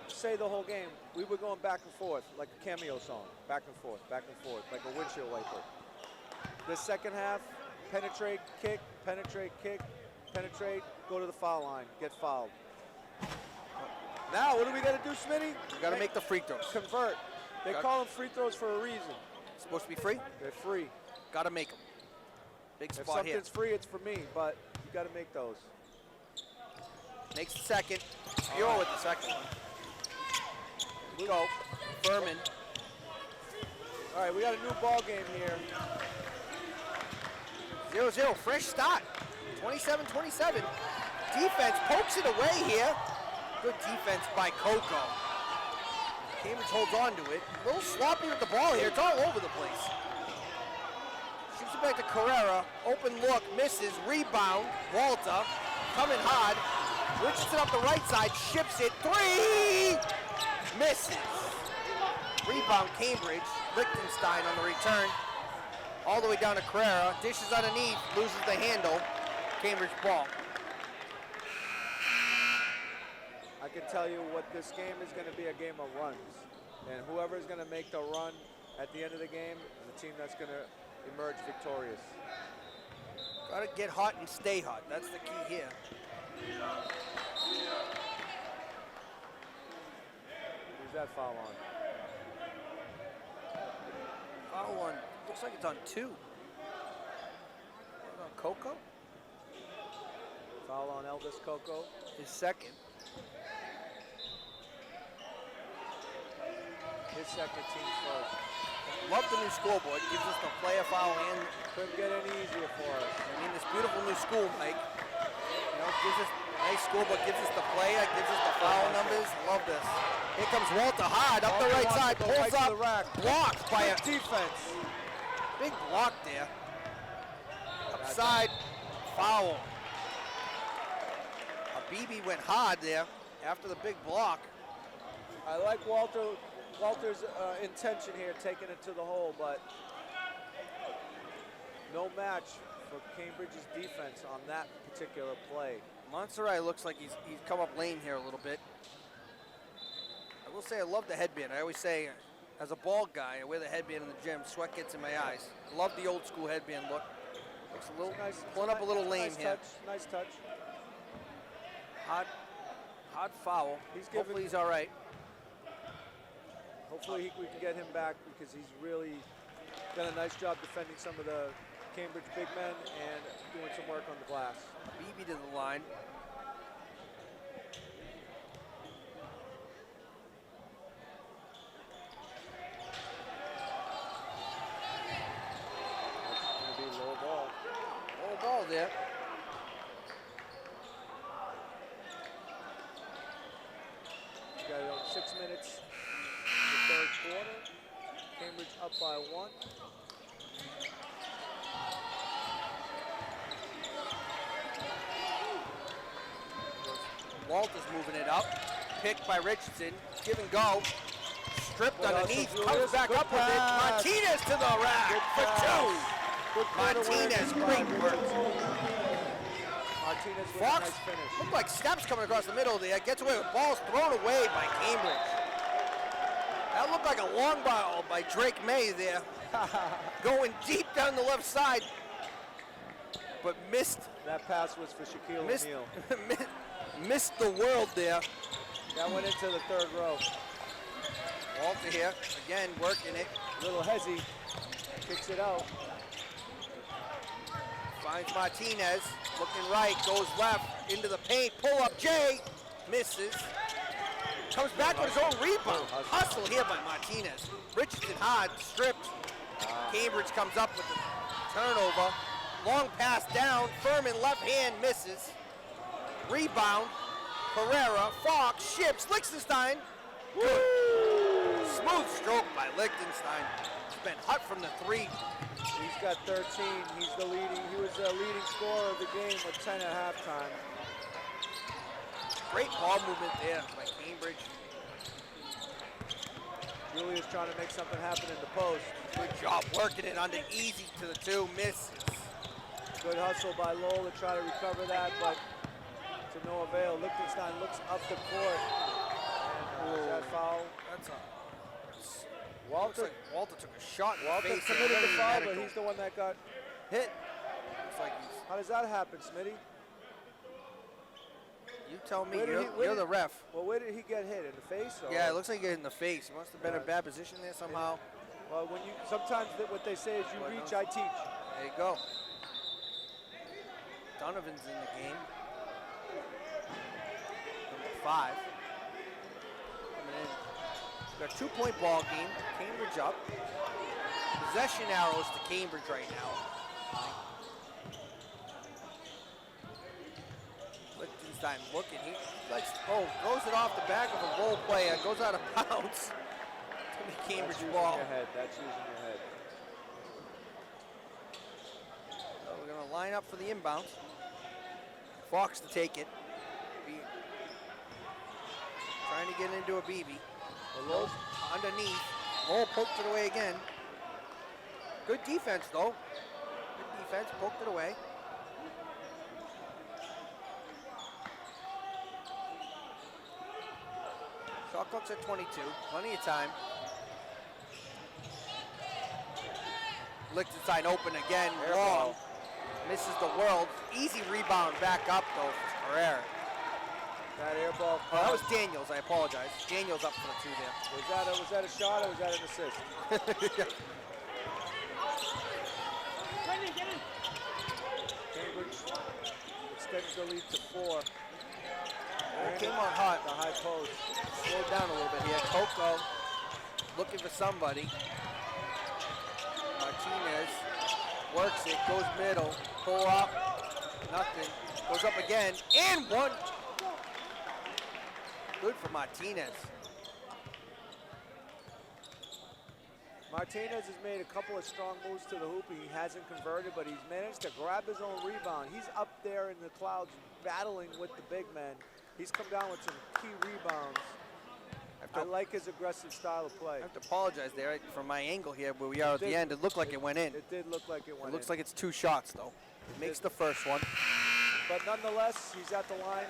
say the whole game. We were going back and forth, like a cameo song. Back and forth, like a windshield wiper. The second half, penetrate, kick, penetrate, go to the foul line, get fouled. Now, what do we got to do, Smitty? We got to make the free throws. Convert. They call them free throws for a reason. Supposed to be free? They're free. Got to make them. Big If spot here. something's free, it's for me, but you got to make those. Makes the second. Spiro with the second one. We go. Furman. All right, we got a new ball game here. 0-0, fresh start. 27-27. Defense pokes it away here. Good defense by Coco. Cambridge holds on to it. A little sloppy with the ball here. It's all over the place. Shoots it back to Carrera. Open look, misses. Rebound. Walter coming hard. Richardson up the right side. Ships it. 3! Misses. Rebound Cambridge. Lichtenstein on the return. All the way down to Carrera. Dishes underneath. Loses the handle. Cambridge ball. I can tell you what this game is going to be, a game of runs. And whoever is going to make the run at the end of the game is the team that's going to emerge victorious. Got to get hot and stay hot. That's the key here. Who's that foul on? Foul on. Looks like it's on 2. On Coco? Foul on Elvis Coco. His second. His second, team's first. Love the new scoreboard. Gives us the player foul and, Couldn't get any easier for us. I mean, this beautiful new school, Mike. You know, gives us nice scoreboard, gives us the player, gives us the foul numbers. Love this. Here comes Walter Hard up the Walter right wants side, to go pulls right to up, the rack. blocked by a Good defense. big block there. Upside, foul. BB went hard there after the big block. I like Walter's intention here, taking it to the hole, but no match for Cambridge's defense on that particular play. Monserrat looks like he's come up lane here a little bit. I will say I love the headband. I always say, as a bald guy, I wear the headband in the gym. Sweat gets in my eyes. Love the old school headband look. Looks a little Nice, pulling up a little lame nice here. touch, nice touch. Hard foul. Hopefully he's all right. Hopefully we can get him back because he's really done a nice job defending some of the Cambridge big men and doing some work on the glass. BB to the line. It's going to be low ball. Low ball there. We got 6 minutes in the third quarter. Cambridge up by 1. Walters moving it up. Picked by Richardson. Give and go. Stripped What else underneath. is Comes Lewis? back Good up with it. pass. Martinez to the rack Good for pass. Good corner Martinez, work great by work. Richardson. Martinez with a Fox nice finish. looked like steps coming across the middle there. Gets away with balls thrown away by Cambridge. That looked like a long ball by Drake May there. Going deep down the left side. But missed That pass was for Shaquille missed, O'Neal. missed the world there. That went into the third row. Walter here, again working it. Little hezzy, kicks it out. Finds Martinez, looking right, goes left, into the paint, pull up Jay, misses. Comes back with his own rebound. Hustle here by Martinez. Richardson hard, stripped. Cambridge comes up with the turnover. Long pass down, Furman left hand misses. Rebound, Pereira, Fox, Ships, Lichtenstein. Good. Smooth stroke by Lichtenstein. He's been hot from the 3. He's got 13. He was the leading scorer of the game with 10 at halftime. Great ball movement there by Cambridge. Julia's trying to make something happen in the post. Good job working it under easy to the 2, misses. Good hustle by Lowell to try to recover that, but to no avail. Lichtenstein looks up the court. And is that foul? That's a Walter, looks like Walter took a shot in Walter the face. committed there. the foul, but Medical. he's the one that got hit. Looks like he's, How does that happen, Smitty? you tell me, Where did you're the ref. Well, where did he get hit? In the face? Or? Yeah, it looks like he hit in the face. He must have been in a bad position there somehow. Well, sometimes what they say is you Well, reach, no. I teach. There you go. Donovan's in the game. Number 5. Coming in. We've got a 2-point ball game. Cambridge up. Possession arrows to Cambridge right now. Lichtenstein looking. He likes, throws it off the back of a role player. Goes out of bounds. It's going to be Cambridge That's using ball. your head. That's using your head. So we're going to line up for the inbounds. Fox to take it. Trying to get into a BB. Lowell Underneath. Lowell poked it away again. Good defense, though. Good defense. Poked it away. Shot clock's at 22. Plenty of time. Lichtenstein open again. Air Long. ball. Misses the world. Easy rebound back up, though, for Herrera. That air ball. Oh, that was Daniels. I apologize. Daniels up for the 2 there. Was that a shot or was that an assist? Cambridge extends the lead to 4. It came on hot. The high post. Slowed down a little bit here. Coco looking for somebody. Works it, goes middle, pull up, nothing. Goes up again, and one. Good for Martinez. Martinez has made a couple of strong moves to the hoop. He hasn't converted, but he's managed to grab his own rebound. He's up there in the clouds battling with the big men. He's come down with some key rebounds. I like his aggressive style of play. I have to apologize there from my angle here where we are at the end. It looked like it went in. It did look like it went in. It looks like it's 2 shots, though. It makes the first one. But nonetheless, he's at the line,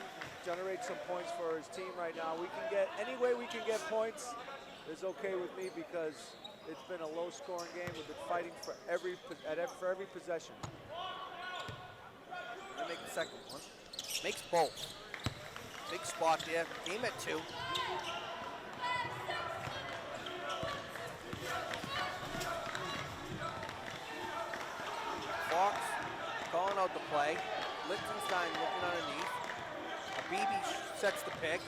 generates some points for his team right now. We can get, any way we can get points is okay with me because it's been a low-scoring game. We've been fighting for every possession. Gonna make the second one. Makes both. Big spot there. Game at 2. Fox calling out the play. Lichtenstein looking underneath. Abibi sets the pick.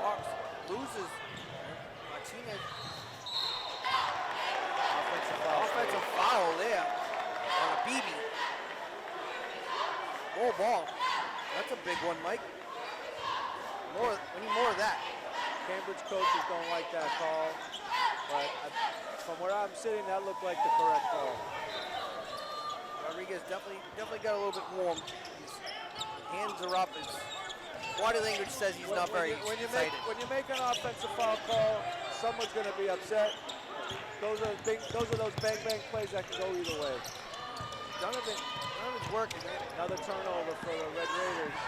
Fox loses. Martinez. Offensive foul there on Abibi. More ball. That's a big one, Mike. We need more of that. Cambridge coaches don't like that call, but from where I'm sitting, that looked like the correct call. Rodriguez definitely got a little bit warm. His hands are up. His body language says he's not very excited. When you make an offensive foul call, someone's going to be upset. Those are those bang plays that can go either way. Donovan's working. Right? Another turnover for the Red Raiders.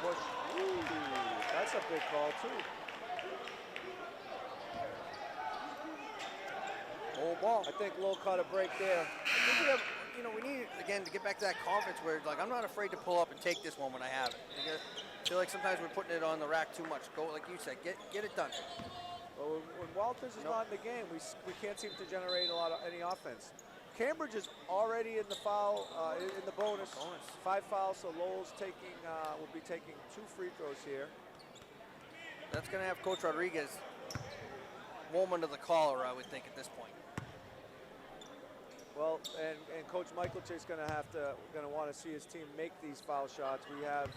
Push. Ooh, that's a big call too. Whole ball. I think Lowell caught a break there. I think we need, again, to get back to that confidence where, like, I'm not afraid to pull up and take this one when I have it. I feel like sometimes we're putting it on the rack too much. Go, like you said, get it done. Well, when Walters is not in the game, we can't seem to generate any offense. Cambridge is already in the foul, in the bonus. 5 fouls, so Lowell's will be taking 2 free throws here. That's going to have Coach Rodriguez warm under the collar, I would think, at this point. Well, and Coach Michaelch is going to want to see his team make these foul shots. We have.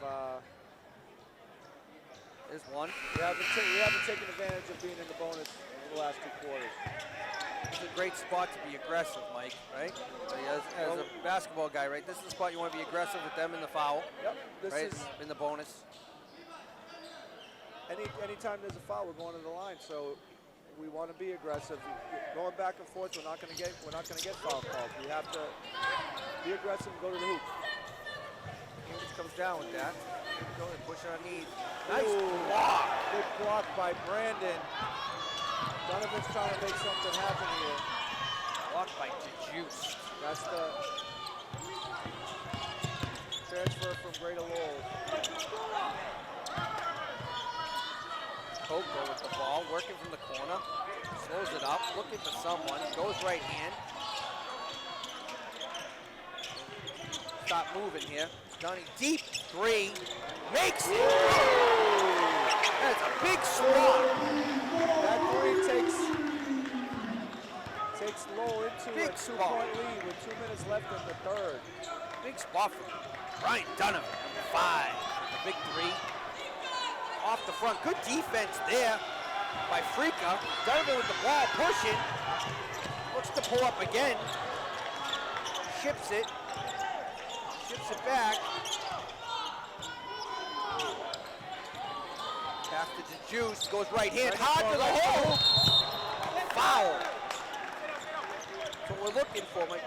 There's one. We haven't taken advantage of being in the bonus in the last 2 quarters. It's a great spot to be aggressive, Mike, right? As a basketball guy, right? This is the spot you want to be aggressive with them in the foul. Yep. This right? is in the bonus. Anytime there's a foul, we're going to the line. So we want to be aggressive. Going back and forth, we're not going to get foul calls. We have to be aggressive and go to the hoop. Cambridge comes down with that. Go and push it on knees. Nice block. Good block by Brandon. Donovan's trying to make something happen here. Blocked by DeJuice. That's the transfer from Greater Lowell. Coco with the ball, working from the corner. Slows it up, looking for someone. Goes right hand. Stop moving here. Donnie deep 3. Makes it! That's a big swat. That 3 takes Lowell into Big a 2-point lead with 2 minutes left in the third. Big spot for Brian Donovan, number 5. A big 3. Off the front. Good defense there by Freaka. Donovan with the ball, pushing. Looks to pull up again. Ships it. Ships it back. Pass to DeJuice. Goes right hand. Hard to the hole. Foul. That's what we're looking for, Mike.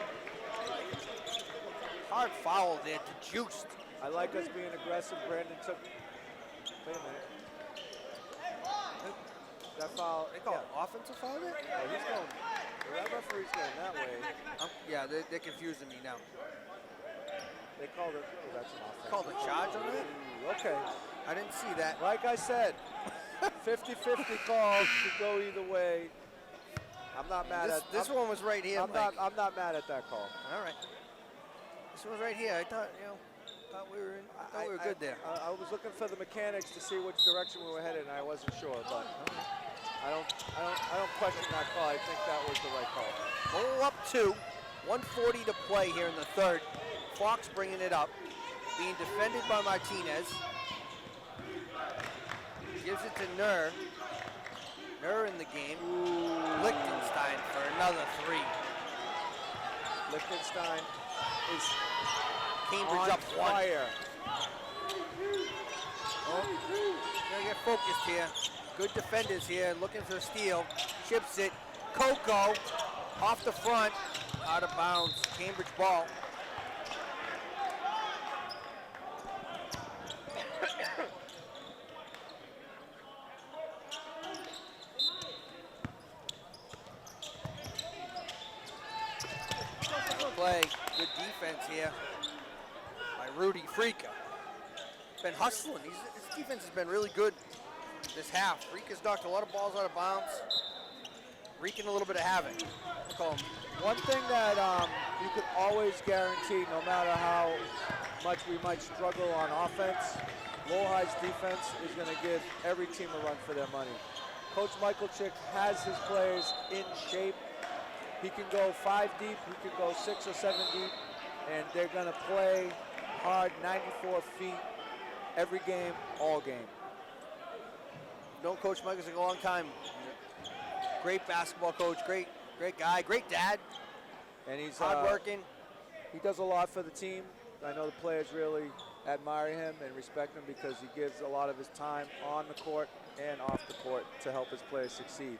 Hard foul there to DeJuice. I like us being aggressive. Brandon took. Wait a minute. That foul. They call it offensive foul there? Yeah, he's going. The referee's going that way. Yeah, they're confusing me now. They called it. Oh, that's an offense. Called a charge on it? Ooh, okay. I didn't see that. Like I said, 50-50 calls could go either way. I'm not mad at this one was right here. I'm not mad at that call. All right. This one was right here. I thought we were good there. I was looking for the mechanics to see which direction we were headed, and I wasn't sure. But I don't question that call. I think that was the right call. Lowell up 2, 1:40 to play here in the third. Fox bringing it up, being defended by Martinez. Gives it to Nur. Nur in the game. Lichtenstein for another 3. Lichtenstein is Cambridge on up 1. fire. Oh, gotta get focused here. Good defenders here, looking for a steal. Chips it. Coco off the front, out of bounds. Cambridge ball. Play. Good defense here by Rudy Freaka. Been hustling. His defense has been really good this half. Freaka's knocked a lot of balls out of bounds, wreaking a little bit of havoc. One thing that you could always guarantee, no matter how much we might struggle on offense, Lowell High's defense is going to give every team a run for their money. Coach Michael Chick has his players in shape. He can go 5 deep, he can go 6 or 7 deep, and they're going to play hard, 94 feet, every game, all game. Known Coach Michael's a long time. Great basketball coach, great guy, great dad. And he's hardworking. He does a lot for the team. I know the players really admire him and respect him because he gives a lot of his time on the court and off the court to help his players succeed.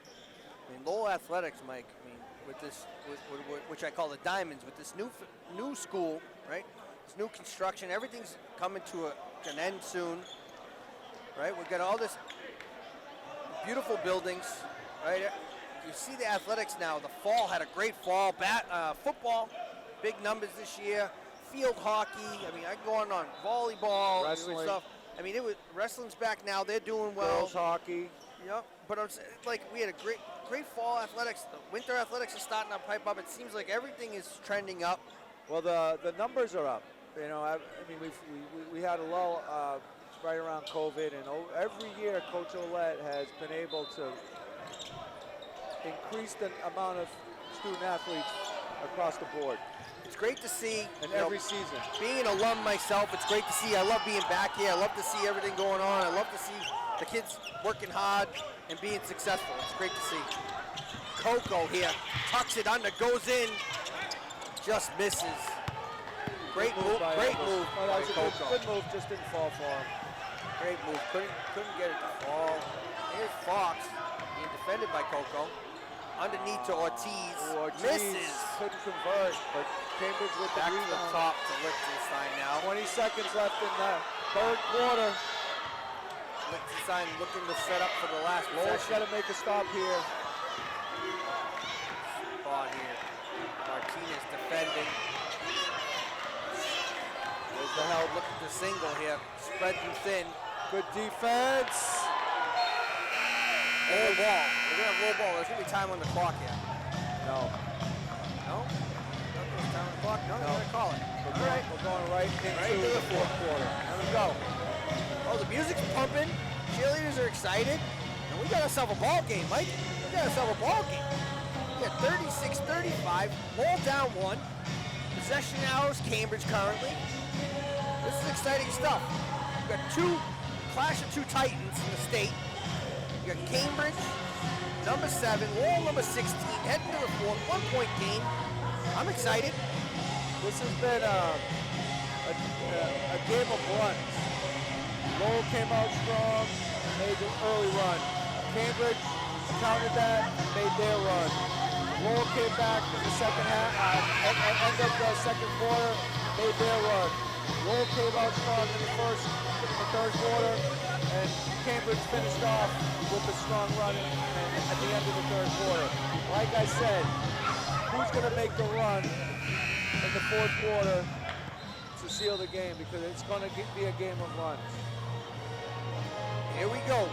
I mean, Lowell Athletics, Mike, with this, which I call the Diamonds, with this new school, right? This new construction, everything's coming to an end soon, right? We've got all this beautiful buildings, right? You see the athletics now. The fall had a great fall. Football, big numbers this year. Field hockey. I mean, I go on volleyball, wrestling and stuff. I mean, wrestling's back now. They're doing well. Girls hockey. Yep. But I'm saying, like, we had a great fall athletics. The winter athletics are starting to pipe up. It seems like everything is trending up. Well, the numbers are up. You know, I mean, we had a lull right around COVID, and every year Coach Ouellette has been able to increase the amount of student athletes across the board. It's great to see. And every season. Being an alum myself, it's great to see. I love being back here. I love to see everything going on. I love to see the kids working hard and being successful. It's great to see. Coco here, tucks it under, goes in, just misses. Great move, great move. Oh, that was a good move, just didn't fall for him. Great move, couldn't get it to fall. Here's Fox being defended by Coco. Underneath to Ortiz, misses. Couldn't convert, but Cambridge with the back to rebound. the top to Lichtenstein now. 20 seconds left in the third quarter. Lichtenstein looking to set up for the last Lowell's possession. got to make a stop here. Spot here. Martinez defending. There's the help, looking to single here. Spread them thin. Good defense. Low ball. We're going to have low ball. There's going to be time on the clock here. No. No? Nothing's time on the clock? No, they're going to call it. All right. We're going right into the fourth quarter. There we go. Oh, the music's pumping. Cheerleaders are excited. And we got ourselves a ball game, Mike. We got ourselves a ball game. We got 36-35. Ball down 1. Possession hours, Cambridge currently. This is exciting stuff. We've got clash of two titans in the state. You got Cambridge, number 7, Lowell, number 16, heading to the 4th, 1-point game. I'm excited. This has been a game of runs. Lowell came out strong, made the early run. Cambridge countered that, made their run. Lowell came back in the second half, end of the second quarter, made their run. Lowell came out strong in the third quarter, and Cambridge finished off with a strong run at the end of the third quarter. Like I said, who's going to make the run in the fourth quarter to seal the game? Because it's going to be a game of runs. Here we go.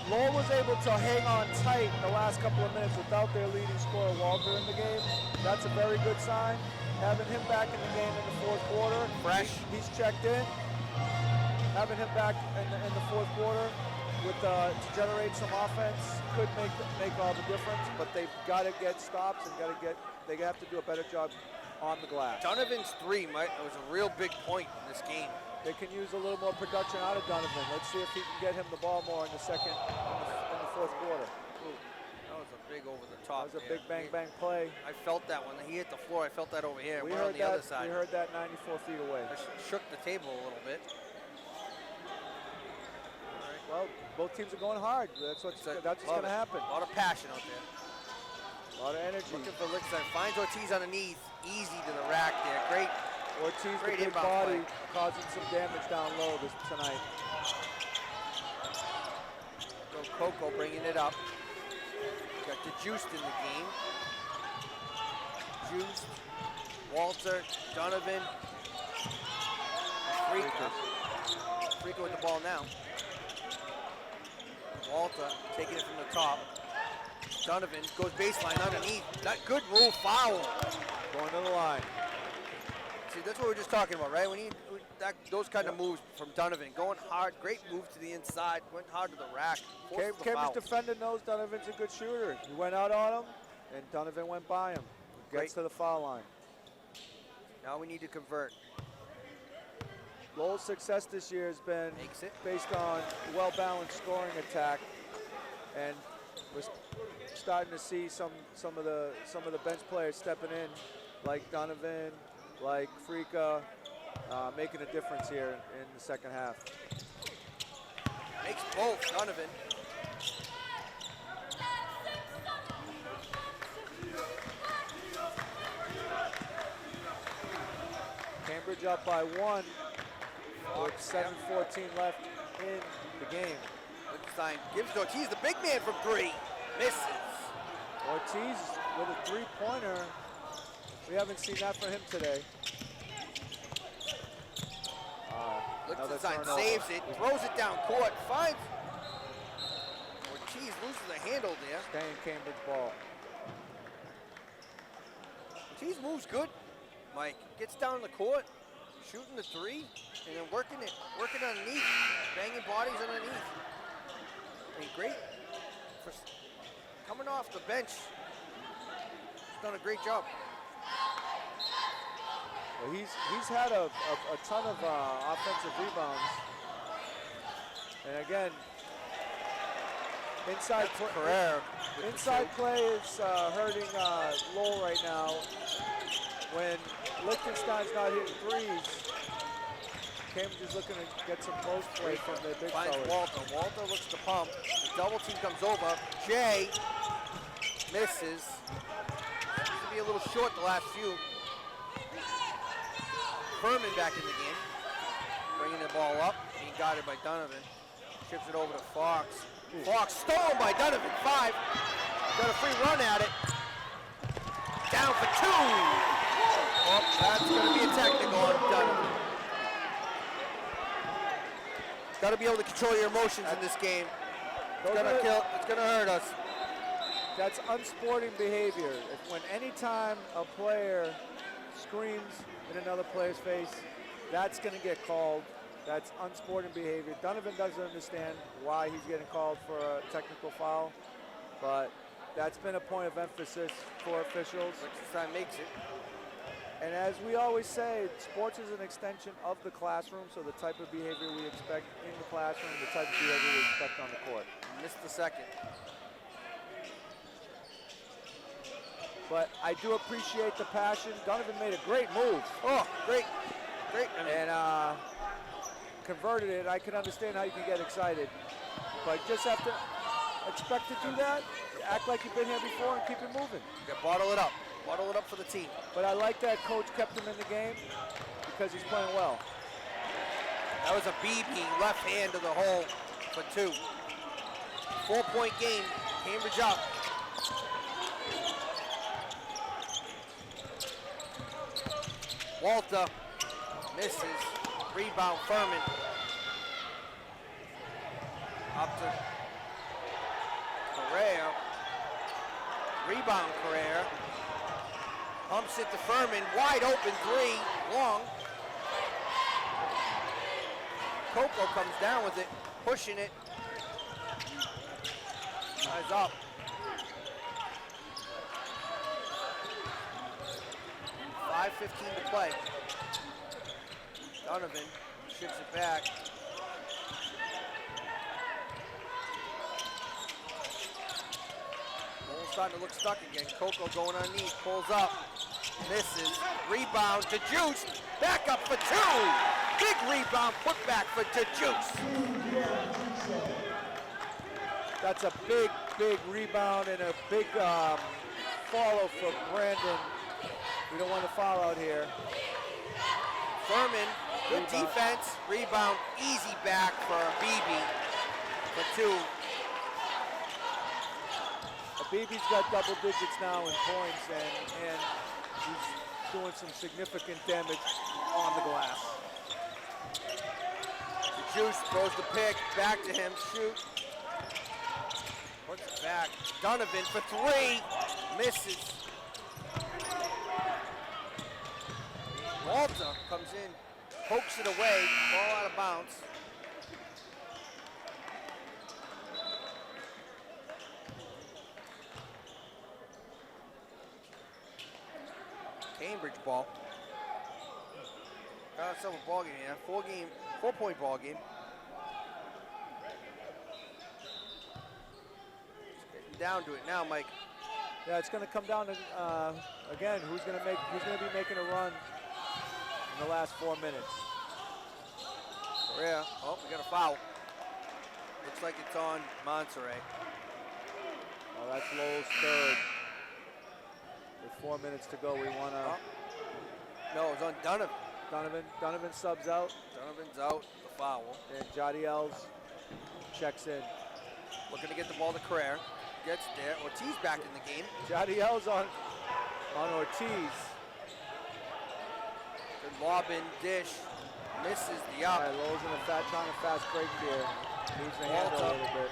Lowell was able to hang on tight the last couple of minutes without their leading scorer, Walter, in the game. That's a very good sign. Having him back in the game in the fourth quarter. Fresh. He's checked in. Having him back in the fourth quarter to generate some offense could make all the difference, but they've got to get stops and they have to do a better job on the glass. Donovan's three was a real big point in this game. They can use a little more production out of Donovan. Let's see if he can get him the ball more in the fourth quarter. Ooh, that was a big over the top. That was a big bang play. I felt that when he hit the floor. I felt that over here. We We're heard on the other side. We heard that 94 feet away. I shook the table a little bit. Well, both teams are going hard. That's what's going to happen. A lot of passion out there. A lot of energy. Looking for licks there. Finds Ortiz underneath. Easy to the rack there. Great. Ortiz, great the big body, causing some damage down low tonight. So Coco bringing it up. Got the Juiced in the game. Juiced, Walter, Donovan, Freaka. Freaka with the ball now. Walter taking it from the top. Donovan goes baseline underneath. That good move, foul. Going to the line. See, that's what we were just talking about, right? We need those kind of moves from Donovan. Going hard, great move to the inside. Went hard to the rack. Cambridge defender knows Donovan's a good shooter. He went out on him, and Donovan went by him. Gets to the foul line. Now we need to convert. Lowell's success this year has been based on well-balanced scoring attack, and we're starting to see some of the bench players stepping in, like Donovan, like Freaka, making a difference here in the second half. Makes both, Donovan. Cambridge up by 1 with 7:14 left in the game. Lichtenstein gives to Ortiz, the big man from three. Misses. Ortiz with a three-pointer. We haven't seen that from him today. Lichtenstein saves it, throws it down court, finds Ortiz, loses the handle there. Staying Cambridge ball. Ortiz moves good, Mike. Gets down the court, shooting the three, and then working underneath, banging bodies underneath. I mean, great. Coming off the bench, he's done a great job. Well, he's had a ton of offensive rebounds, and again, inside play is hurting Lowell right now. When Lichtenstein's not hitting threes, Cambridge is looking to get some post play from the big Finds fellas. Walter. Walter looks to pump. The double team comes over. Jay misses. Seems to be a little short the last few. Furman back in the game. Bringing the ball up. Being guarded by Donovan. Chips it over to Fox. Fox stolen by Donovan. 5. Got a free run at it. Down for 2. Oh, that's going to be a technical on Donovan. Got to be able to control your emotions in this game. It's going to hurt us. That's unsporting behavior. Anytime a player screams in another player's face, that's going to get called. That's unsporting behavior. Donovan doesn't understand why he's getting called for a technical foul, but that's been a point of emphasis for officials. Lichtenstein makes it. And as we always say, sports is an extension of the classroom, so the type of behavior we expect in the classroom, the type of behavior we expect on the court. Missed the second. But I do appreciate the passion. Donovan made a great move. Oh, great. And converted it. I can understand how you can get excited. But just have to expect to do that, act like you've been here before, and keep it moving. Bottle it up. Bottle it up for the team. But I like that coach kept him in the game because he's playing well. That was a BB left hand to the hole for 2. 4-point game. Cambridge up. Walter misses. Rebound Furman. Up to Correa. Rebound Correa. Pumps it to Furman. Wide open 3. Long. Coco comes down with it. Pushing it. Eyes up. 5:15 to play. Donovan shifts it back. Lowell's starting to look stuck again. Coco going on knees, pulls up, misses. Rebound to Juice. Back up for two. Big rebound, put back for Juice. That's a big, big rebound and a big follow for Brandon. We don't want to foul out here. Furman, good defense. Rebound, easy back for Beebe for two. Beebe's got double digits now in points, and he's doing some significant damage on the glass. The Juice throws the pick, back to him, shoot. Puts it back. Donovan for three, misses. Walter comes in, pokes it away, ball out of bounds. Cambridge ball. Got ourselves a ball game here. 4-point ball game. Getting down to it now, Mike. Yeah, it's going to come down to again who's going to be making a run in the last 4 minutes. Correa. Oh, we got a foul. Looks like it's on Monterey. Oh, that's Lowell's third. With 4 minutes to go, we want to. Oh. No, it's on Donovan. Donovan subs out. Donovan's out. The foul. And Jadiel's checks in. Looking to get the ball to Carrere. Gets there. Ortiz back in the game. Jadiel's on Ortiz. Good lob in, dish. Misses the up. All right, Lowell's trying a fast break here. Needs to handle a little bit.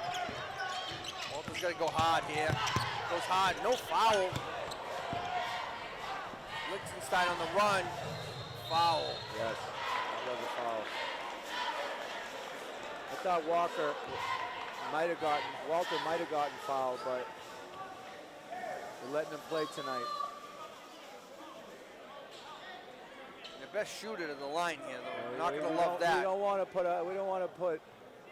Walter's got to go hard here. Goes hard. No foul. Lichtenstein on the run. Foul. Yes, that was a foul. I thought Walter might have gotten fouled, but we're letting him play tonight. The best shooter to the line here, though. Not We gonna love that. We don't want to put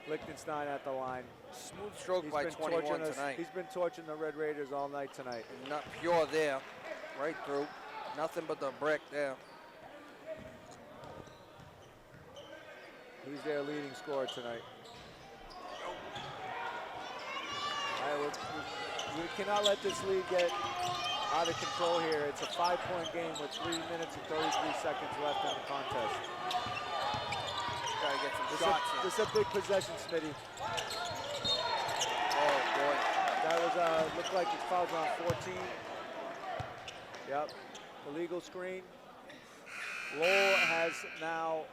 Lichtenstein at the line. Smooth stroke by 21 tonight. He's been torching the Red Raiders all night tonight. And not pure there. Right through. Nothing but the brick there. He's their leading scorer tonight. All right, we cannot let this lead get out of control here. It's a 5-point game with 3 minutes and 33 seconds left in the contest. Gotta get some shots here. This is a big possession, Smitty. Oh, boy. That was, looked like it fouled on 14. Yep, illegal screen. Lowell has now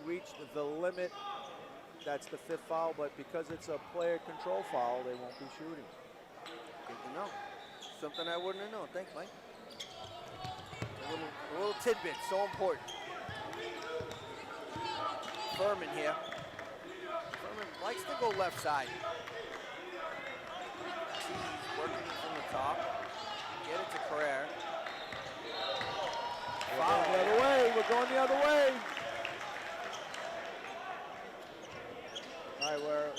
reached the limit. That's the 5th foul, but because it's a player control foul, they won't be shooting. Good to know. Something I wouldn't have known. Thanks, Mike. A little tidbit, so important. Furman here. Furman likes to go left side. He's working from the top. Get it to Carrere. We're going the other way. We're going the other way. All right, we're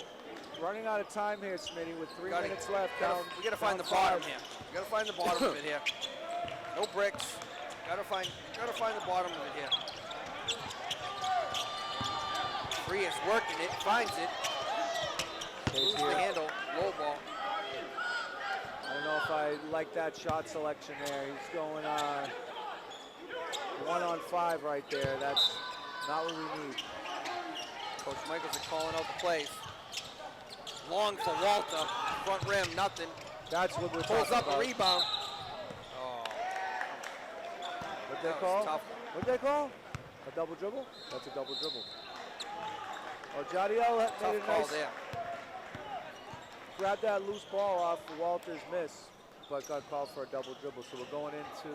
running out of time here, Smitty, with 3 minutes left. We gotta find the bottom here. We gotta find the bottom of it here. No bricks. Gotta find the bottom of it here. Frias working it, finds it. Loses the handle, low ball. I don't know if I like that shot selection there. He's going 1-on-5 right there. That's not what we need. Coach Michaels is calling out the plays. Long for Walter, front rim, nothing. That's what we're Pulls talking up about. a rebound. Oh. What'd they That was call? tough. What'd they call? A double dribble? That's a double dribble. Oh, Jadiel made Tough a call nice, there. grabbed that loose ball off Walter's miss, but got called for a double dribble. So we're going into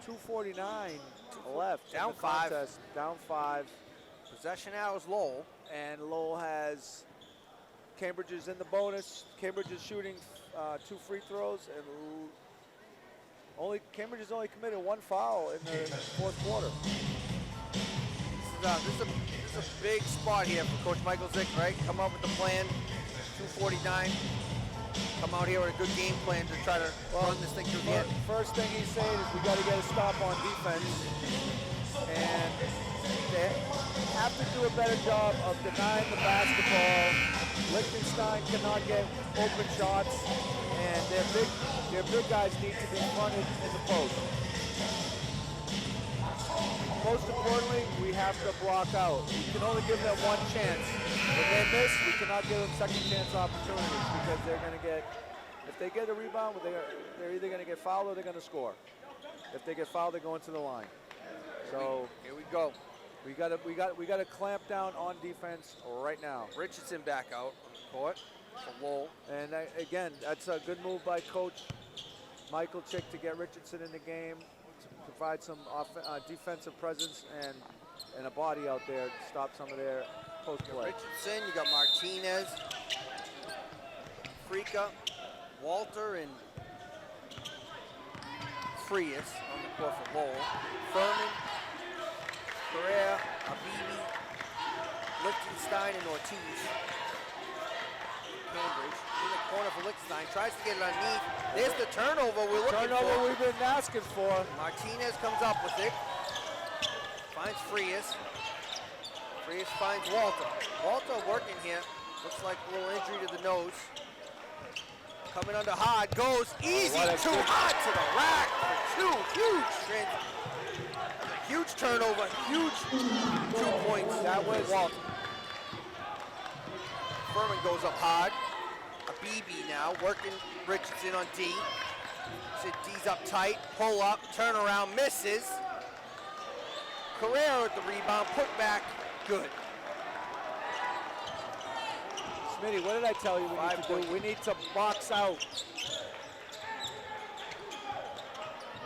2:49 left. Down in the 5. contest. Down 5. Possession now is Lowell. And Lowell has Cambridge is in the bonus. Cambridge is shooting 2 free throws, and Cambridge has only committed 1 foul in the 4th quarter. This is a big spot here for Coach Michael Zick, right? Come up with the plan, 2:49. Come out here with a good game plan to try to run this thing through the end. First thing he's saying is we got to get a stop on defense, and they have to do a better job of denying the basketball. Liechtenstein cannot get open shots, and their big guys need to be fronted in the post. Most importantly, we have to block out. We can only give them 1 chance. When they miss, we cannot give them second chance opportunities because they're going to get, if they get a rebound, they're either going to get fouled or they're going to score. If they get fouled, they're going to the line. So here we go. We got to clamp down on defense right now. Richardson back out on the court for Lowell. And again, that's a good move by Coach Michael Chick to get Richardson in the game, to provide some defensive presence and a body out there to stop some of their post play. Richardson, you got Martinez, Frika, Walter, and Frias on the court for Lowell. Furman, Correa, Habibi, Liechtenstein, and Ortiz. Cambridge in the corner for Liechtenstein, tries to get it underneath. There's the turnover we're looking for. Turnover we've been asking for. Martinez comes up with it. Finds Frias. Frias finds Walter. Walter working here. Looks like a little injury to the nose. Coming under hard, goes easy, too hard to the rack for 2 huge huge turnover, huge 2 points. That was Walter. Furman goes up hard. Habibi now working Richardson on D. So D's up tight, pull up, turn around, misses. Correa with the rebound, put back, good. Smitty, what did I tell you we need to do? We need to box out.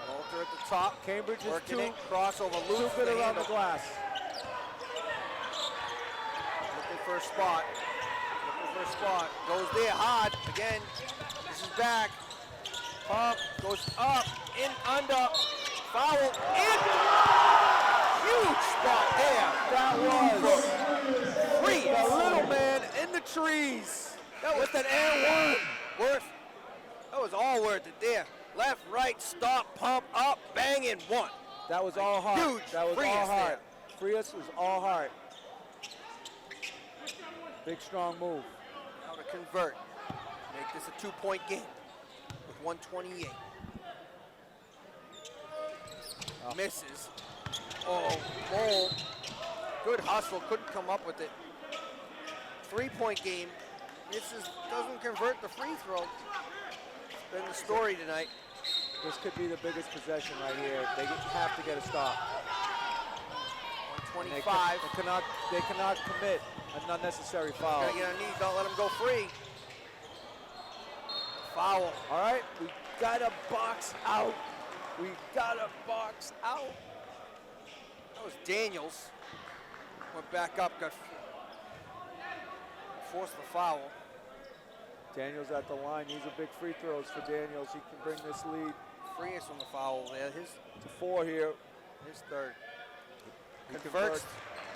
Walter at the top. Cambridge is working too, it. Crossover loose. too good around the glass. Looking for a spot. Goes there hard. Again, this is back. Pump, goes up, in, under, foul, in. Huge spot there. That was Free. the little man in the trees. That was an and one. That was all worth it there. Left, right, stop, pump, up, bang, and 1. That was all heart. Huge. That was Frias all heart. there. Frias was all heart. Big, strong move. Now to convert. Make this a 2-point game with 128. Misses. Oh, Lowell. Good hustle, couldn't come up with it. 3-point game. Doesn't convert the free throw. It's been the story tonight. This could be the biggest possession right here. They have to get a stop. 125. They cannot commit an unnecessary foul. Gotta get on knees, don't let them go free. Foul. All right, we gotta box out. We gotta box out. That was Daniels. Went back up, forced the foul. Daniels at the line. These are big free throws for Daniels. He can bring this lead Frias on the foul there. to 4 here. His third. He Converts.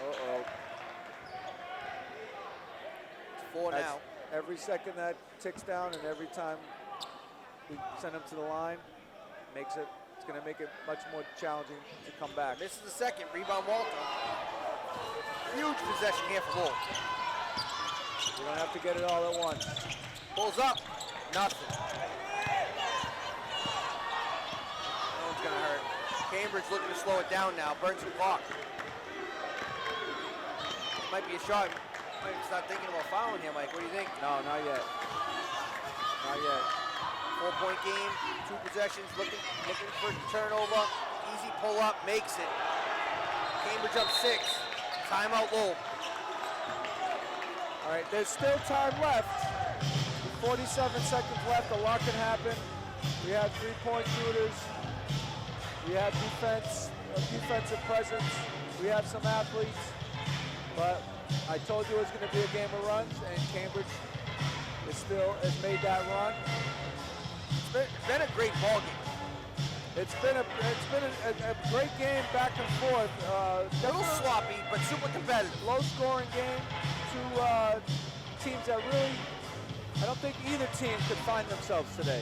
Uh-oh. It's 4 now. Every second that ticks down and every time we send him to the line, it's going to make it much more challenging to come back. This is the second. Rebound Walter. Huge possession here for Lowell. You don't have to get it all at once. Pulls up. Nothing. No one's going to hurt. Cambridge looking to slow it down now. Burns the clock. Might be a shot. Might start thinking about fouling here, Mike. What do you think? No, not yet. Not yet. 4-point game, 2 possessions, looking for turnover. Easy pull up, makes it. Cambridge up 6. Timeout Lowell. All right, there's still time left. 47 seconds left, a lot can happen. We have 3-point shooters. We have defensive presence. We have some athletes. But I told you it was going to be a game of runs, and Cambridge has made that run. It's been a great ball game. It's been a great game back and forth. A little sloppy, but super competitive. Low-scoring game. Two teams that really, I don't think either team could find themselves today.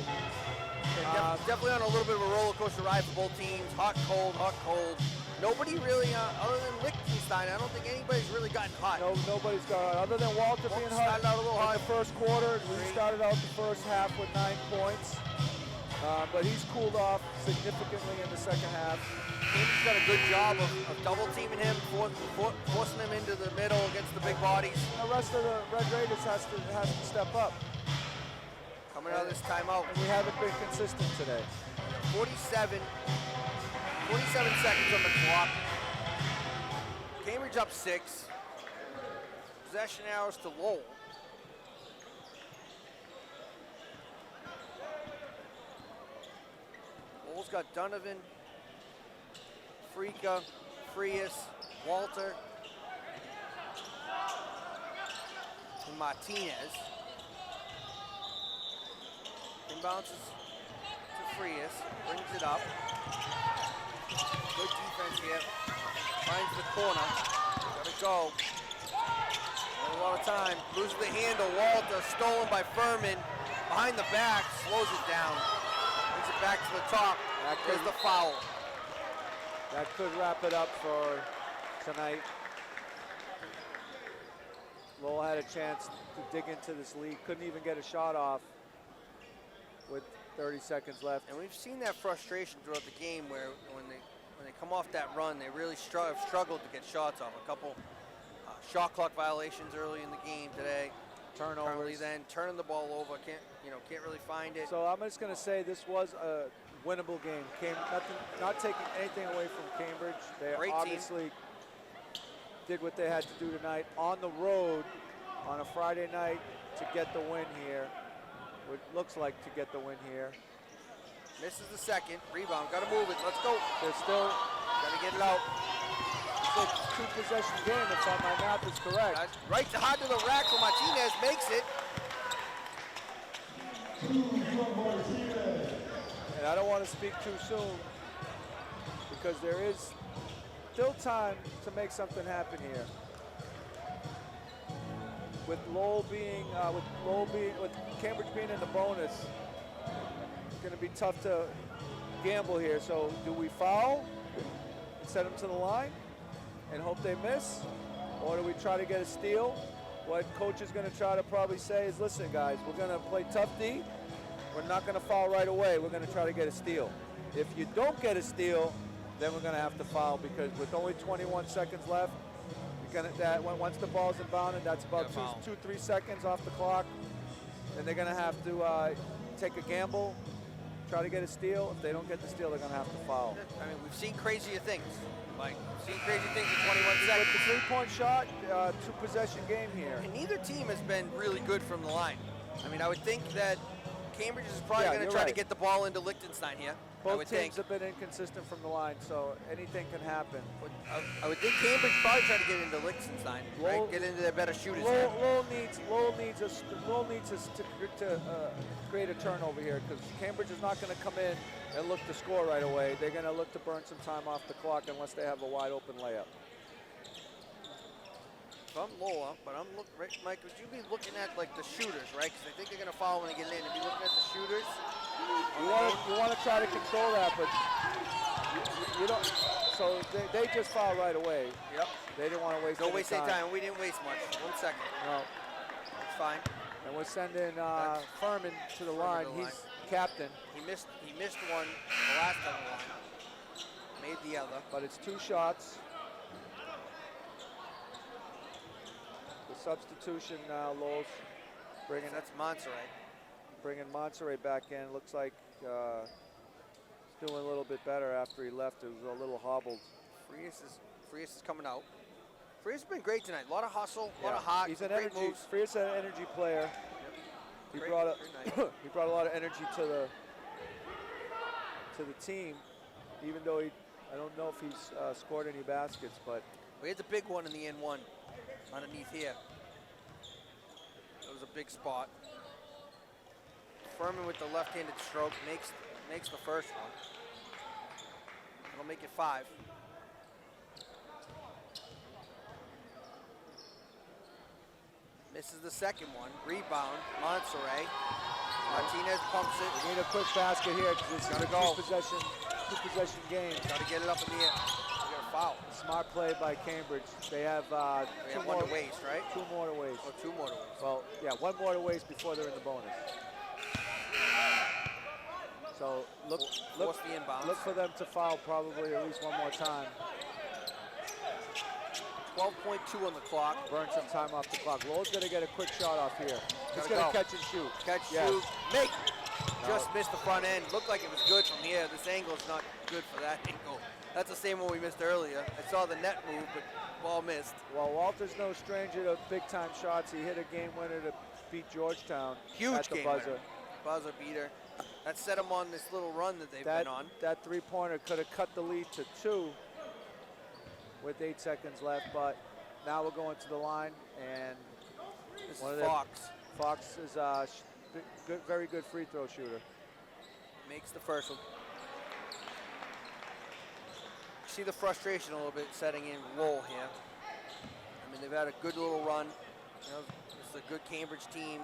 Definitely on a little bit of a roller coaster ride for both teams. Hot, cold, hot, cold. Nobody really, other than Liechtenstein, I don't think anybody's really gotten hot. No, nobody's got, other than Walter being hot started out a little hot in the first quarter. We started out the first half with 9 points. But he's cooled off significantly in the second half. He's done a good job of double teaming him, forcing him into the middle against the big bodies. And the rest of the Red Raiders has to step up. Coming out of this timeout. And we haven't been consistent today. 47 seconds on the clock. Cambridge up 6. Possession hours to Lowell. Lowell's got Donovan, Frika, Frias, Walter, and Martinez. Inbounces to Frias, brings it up. Good defense here. Finds the corner. Gotta go. Not a lot of time. Loses the handle. Walter stolen by Furman. Behind the back, slows it down. Brings it back to the top. There's the foul. That could wrap it up for tonight. Lowell had a chance to dig into this lead. Couldn't even get a shot off with 30 seconds left. And we've seen that frustration throughout the game where when they come off that run, they really struggled to get shots off. A couple shot clock violations early in the game today. Turnovers. Then turning the ball over, can't really find it. So I'm just going to say this was a winnable game. Not taking anything away from Cambridge. They Great obviously did what they had to do tonight on the road on a Friday night to get the win here. What looks like to get the win here. Misses the second. Rebound. Got to move it. Let's go. They're still got to get it out. It's a 2-possession game if my math is correct. Right to hard to the rack for Martinez. Makes it. And I don't want to speak too soon because there is still time to make something happen here. With Cambridge being in the bonus, it's going to be tough to gamble here. So do we foul and send them to the line and hope they miss? Or do we try to get a steal? What coach is going to try to probably say is, listen guys, we're going to play tough D. We're not going to foul right away. We're going to try to get a steal. If you don't get a steal, then we're going to have to foul because with only 21 seconds left, once the ball's inbounded, that's about 2-3 seconds off the clock. And they're going to have to take a gamble, try to get a steal. If they don't get the steal, they're going to have to foul. I mean, we've seen crazier things. Mike, we've seen crazy things in 21 seconds. With the three-point shot, two-possession game here. And neither team has been really good from the line. I mean, I would think that Cambridge is probably going to try to get the ball into Liechtenstein here. Both teams have been inconsistent from the line, so anything can happen. I would think Cambridge probably try to get into Liechtenstein, right? Get into their better shooters. Lowell needs us to create a turnover here because Cambridge is not going to come in and look to score right away. They're going to look to burn some time off the clock unless they have a wide open layup. If I'm Lowell, but I'm looking, right, Mike, would you be looking at like the shooters, right? Because I think they're going to foul when they get in. If you looking at the shooters, you want to try to control that, but you don't. So they just foul right away. Yep. They didn't want to waste. Don't waste any time. We didn't waste much. 1 second. No. It's fine. And we're sending Furman to the line. He's captain. He missed one the last time the line. Made the other. But it's 2 shots. The substitution now, Lowell's bringing. That's Montserrat. Bringing Montserrat back in. Looks like he's doing a little bit better after he left. It was a little hobbled. Frias is coming out. Frias has been great tonight. A lot of hustle, a lot of heart. He's an great energy. moves. Frias is an energy player. He brought a lot of energy to the team, even though I don't know if he's scored any baskets, but we had the big one in the N1 underneath here. That was a big spot. Furman with the left-handed stroke makes the first one. It'll make it 5. Misses the second one. Rebound, Monserrat. Martinez pumps it. We need a quick basket here because it's a two-possession game. Got to get it up in the air. We got a foul. Smart play by Cambridge. They have We have one to waste, right? 2 more to waste. Oh, 2 more to waste. Well, yeah, 1 more to waste before they're in the bonus. So Force the inbounds. look for them to foul probably at least 1 more time. 12.2 on the clock. Burn some time off the clock. Lowell's going to get a quick shot off here. He's going to catch and shoot. Catch, Yes. shoot, make. Just missed the front end. Looked like it was good from here. This angle is not good for that angle. That's the same one we missed earlier. I saw the net move, but ball missed. Well, Walter's no stranger to big-time shots. He hit a game winner to beat Georgetown Huge at the game buzzer. winner. Buzzer beater. That set them on this little run that they've been on. That three-pointer could have cut the lead to 2 with 8 seconds left, but now we're going to the line, and This one is of Fox. Fox is a very good free throw shooter. Makes the first one. See the frustration a little bit setting in Lowell here. I mean, they've had a good little run. You know, this is a good Cambridge team.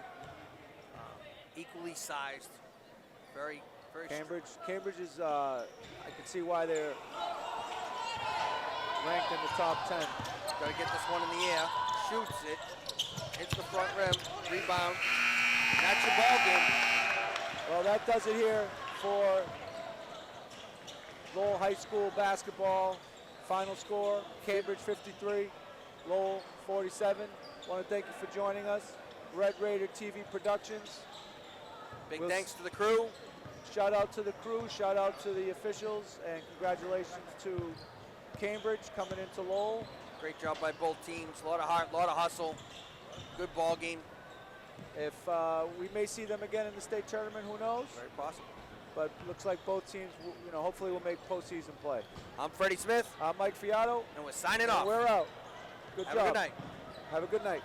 Equally sized. Very Cambridge is, I can see why they're ranked in the top 10. Got to get this one in the air. Shoots it. Hits the front rim. Rebound. And that's your ball game. Well, that does it here for Lowell High School basketball. Final score, Cambridge 53, Lowell 47. Want to thank you for joining us. Red Raider TV Productions. Big thanks to the crew. Shout out to the crew, shout out to the officials, and congratulations to Cambridge coming into Lowell. Great job by both teams. A lot of heart, a lot of hustle. Good ball game. If we may see them again in the state tournament, who knows? Very possible. But looks like both teams, hopefully will make postseason play. I'm Freddie Smith. I'm Mike Fiato. And we're signing And off. we're out. Good Have job. a good night. Have a good night.